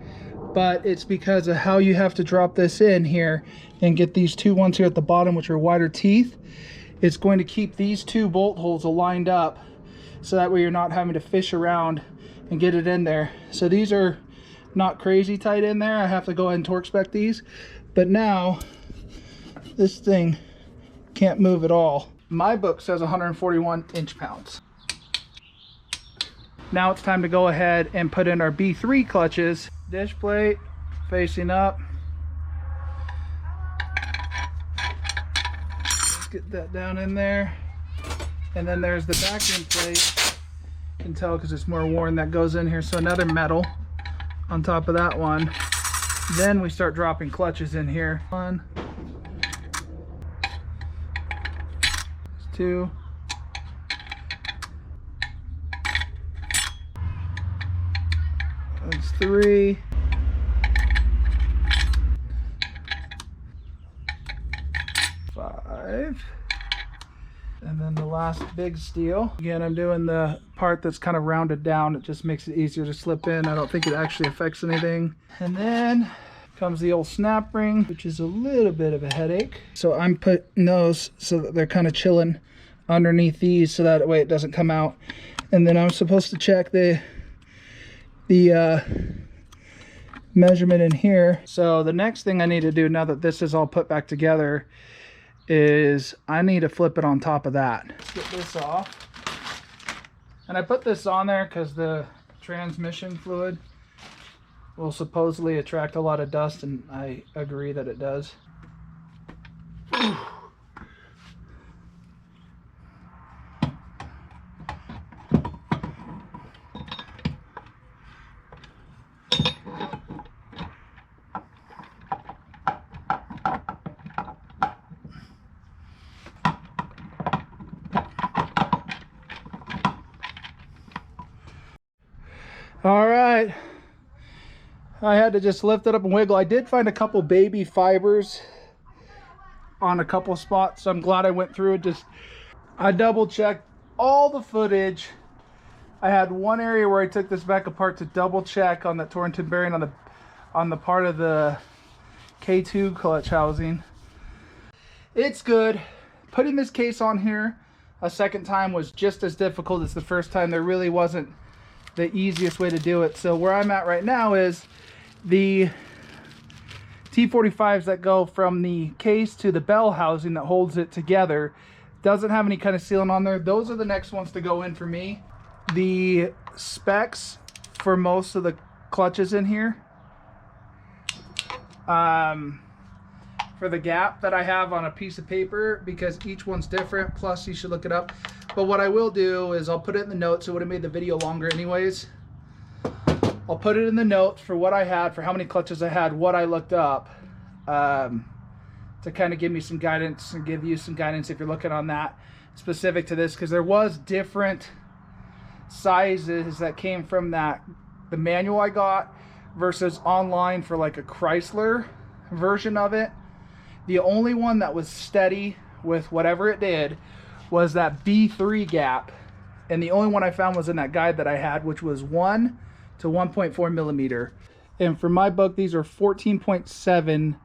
but it's because of how you have to drop this in here and get these 2 ones here at the bottom, which are wider teeth. It's going to keep these 2 bolt holes aligned up, so that way you're not having to fish around and get it in there. So these are not crazy tight in there. I have to go ahead and torque spec these, but now this thing can't move at all. My book says 141 inch-pounds. Now it's time to go ahead and put in our B3 clutches. Dish plate facing up. Let's get that down in there. And then there's the vacuum plate. You can tell because it's more worn, that goes in here. So another metal on top of that one. Then we start dropping clutches in here. 1, 2, 3, 5, and then the last big steel. Again, I'm doing the part that's kind of rounded down. It just makes it easier to slip in. I don't think it actually affects anything. And then comes the old snap ring, which is a little bit of a headache. So I'm putting those so that they're kind of chilling underneath these, so that way it doesn't come out. And then I'm supposed to check the measurement in here. So the next thing I need to do, now that this is all put back together, is I need to flip it on top of that. Let's get this off. And I put this on there because the transmission fluid will supposedly attract a lot of dust, and I agree that it does. All right, I had to just lift it up and wiggle. I did find a couple baby fibers on a couple spots, so I'm glad I went through it. I double checked all the footage. I had one area where I took this back apart to double check on that Torrington bearing on the part of the K2 clutch housing. It's good. Putting this case on here a second time was just as difficult as the first time. There really wasn't the easiest way to do it. So where I'm at right now is the T45s that go from the case to the bell housing that holds it together doesn't have any kind of sealant on there. Those are the next ones to go in for me. The specs for most of the clutches in here, for the gap that I have on a piece of paper, because each one's different, plus you should look it up. But what I will do is I'll put it in the notes. It would have made the video longer anyways. I'll put it in the notes for what I had, for how many clutches I had, what I looked up, to kind of give me some guidance and give you some guidance if you're looking on that specific to this, because there was different sizes that came from the manual I got versus online for like a Chrysler version of it. The only one that was steady with whatever it did was that B3 gap, and the only one I found was in that guide that I had, which was 1 to 1.4 millimeter. And for my book, these are 14.7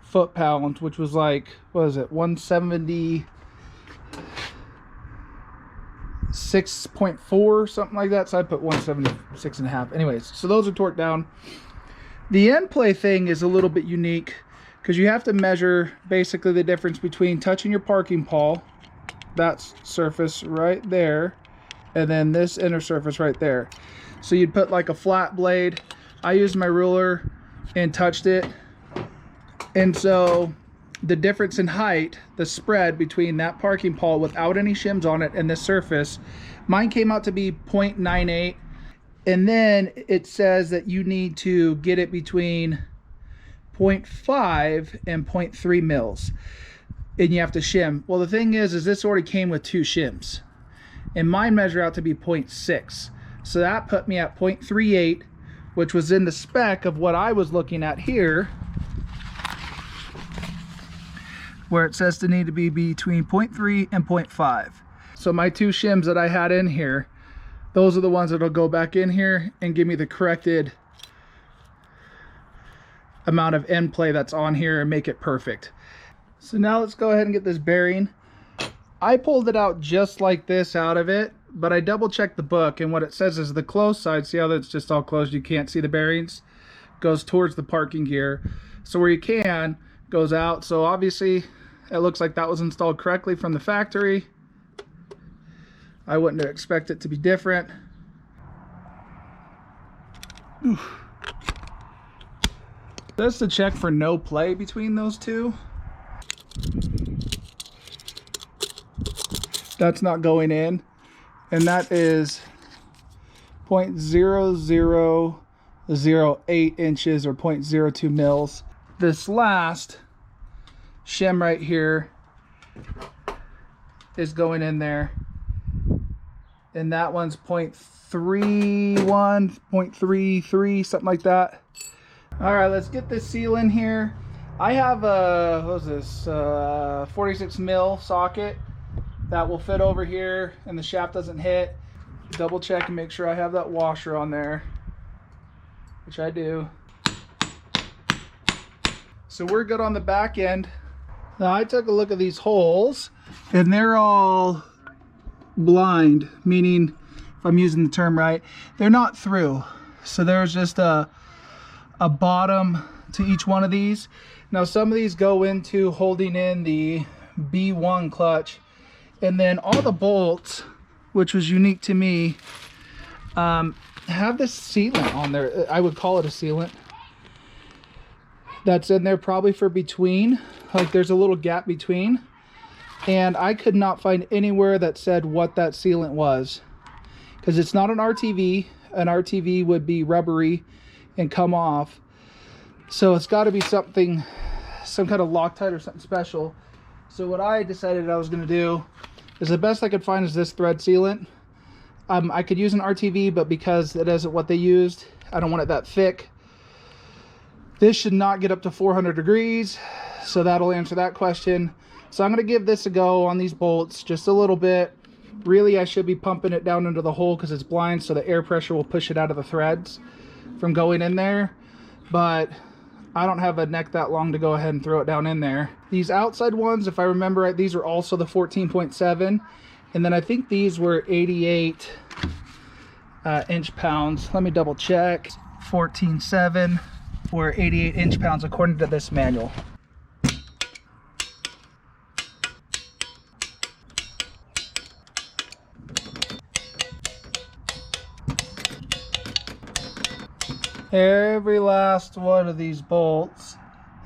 foot-pounds, which was like, what is it, 176.4, something like that. So I put 176.5. Anyways, so those are torqued down. The end play thing is a little bit unique because you have to measure basically the difference between touching your parking pawl, that surface right there, and then this inner surface right there. So you'd put like a flat blade. I used my ruler and touched it, and so the difference in height, the spread between that parking pawl without any shims on it and this surface, mine came out to be 0.98. And then it says that you need to get it between 0.5 and 0.3 mils, and you have to shim. Well, the thing is this already came with 2 shims, and mine measure out to be 0.6. So that put me at 0.38, which was in the spec of what I was looking at here, where it says to need to be between 0.3 and 0.5. So my 2 shims that I had in here, those are the ones that'll go back in here and give me the corrected amount of end play that's on here and make it perfect. So now let's go ahead and get this bearing. I pulled it out just like this out of it, but I double checked the book, and what it says is the closed side, see how that's just all closed, you can't see the bearings, goes towards the parking gear. So where you can, goes out. So obviously it looks like that was installed correctly from the factory. I wouldn't expect it to be different. Oof. That's to check for no play between those two. That's not going in, and that is 0.0008 inches or 0.02 mils. This last shim right here is going in there, and that one's 0.31, 0.33, something like that. All right, let's get this seal in here. I have a, what is this, 46 mil socket that will fit over here and the shaft doesn't hit. Double check and make sure I have that washer on there, which I do. So we're good on the back end. Now I took a look at these holes and they're all blind, meaning, if I'm using the term right, they're not through. So there's just a bottom to each one of these. Now some of these go into holding in the B1 clutch, and then all the bolts, which was unique to me, have this sealant on there. I would call it a sealant that's in there probably for between, like there's a little gap between, and I could not find anywhere that said what that sealant was, because it's not an RTV. An RTV would be rubbery and come off, so it's got to be something, some kind of Loctite or something special. So what I decided I was going to do is, the best I could find is this thread sealant. I could use an RTV, but because it isn't what they used, I don't want it that thick. This should not get up to 400 degrees, so that'll answer that question. So I'm going to give this a go on these bolts just a little bit. Really, I should be pumping it down into the hole because it's blind, so the air pressure will push it out of the threads from going in there. But I don't have a neck that long to go ahead and throw it down in there. These outside ones, if I remember right, these are also the 14.7, and then I think these were 88 inch-pounds. Let me double check. 14.7 or 88 inch-pounds according to this manual. Every last one of these bolts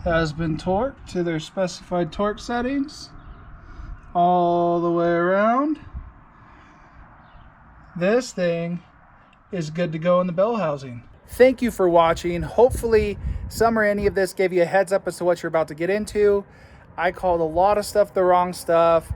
has been torqued to their specified torque settings all the way around. This thing is good to go in the bell housing. Thank you for watching. Hopefully some or any of this gave you a heads up as to what you're about to get into. I called a lot of stuff the wrong stuff.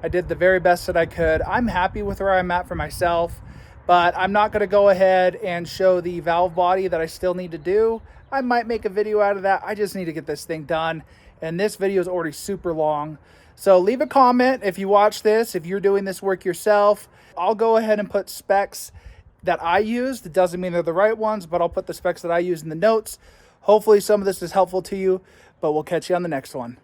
I did the very best that I could. I'm happy with where I'm at for myself, but I'm not going to go ahead and show the valve body that I still need to do. I might make a video out of that. I just need to get this thing done, and this video is already super long. So leave a comment if you watch this, if you're doing this work yourself. I'll go ahead and put specs that I used. It doesn't mean they're the right ones, but I'll put the specs that I use in the notes. Hopefully some of this is helpful to you, but we'll catch you on the next one.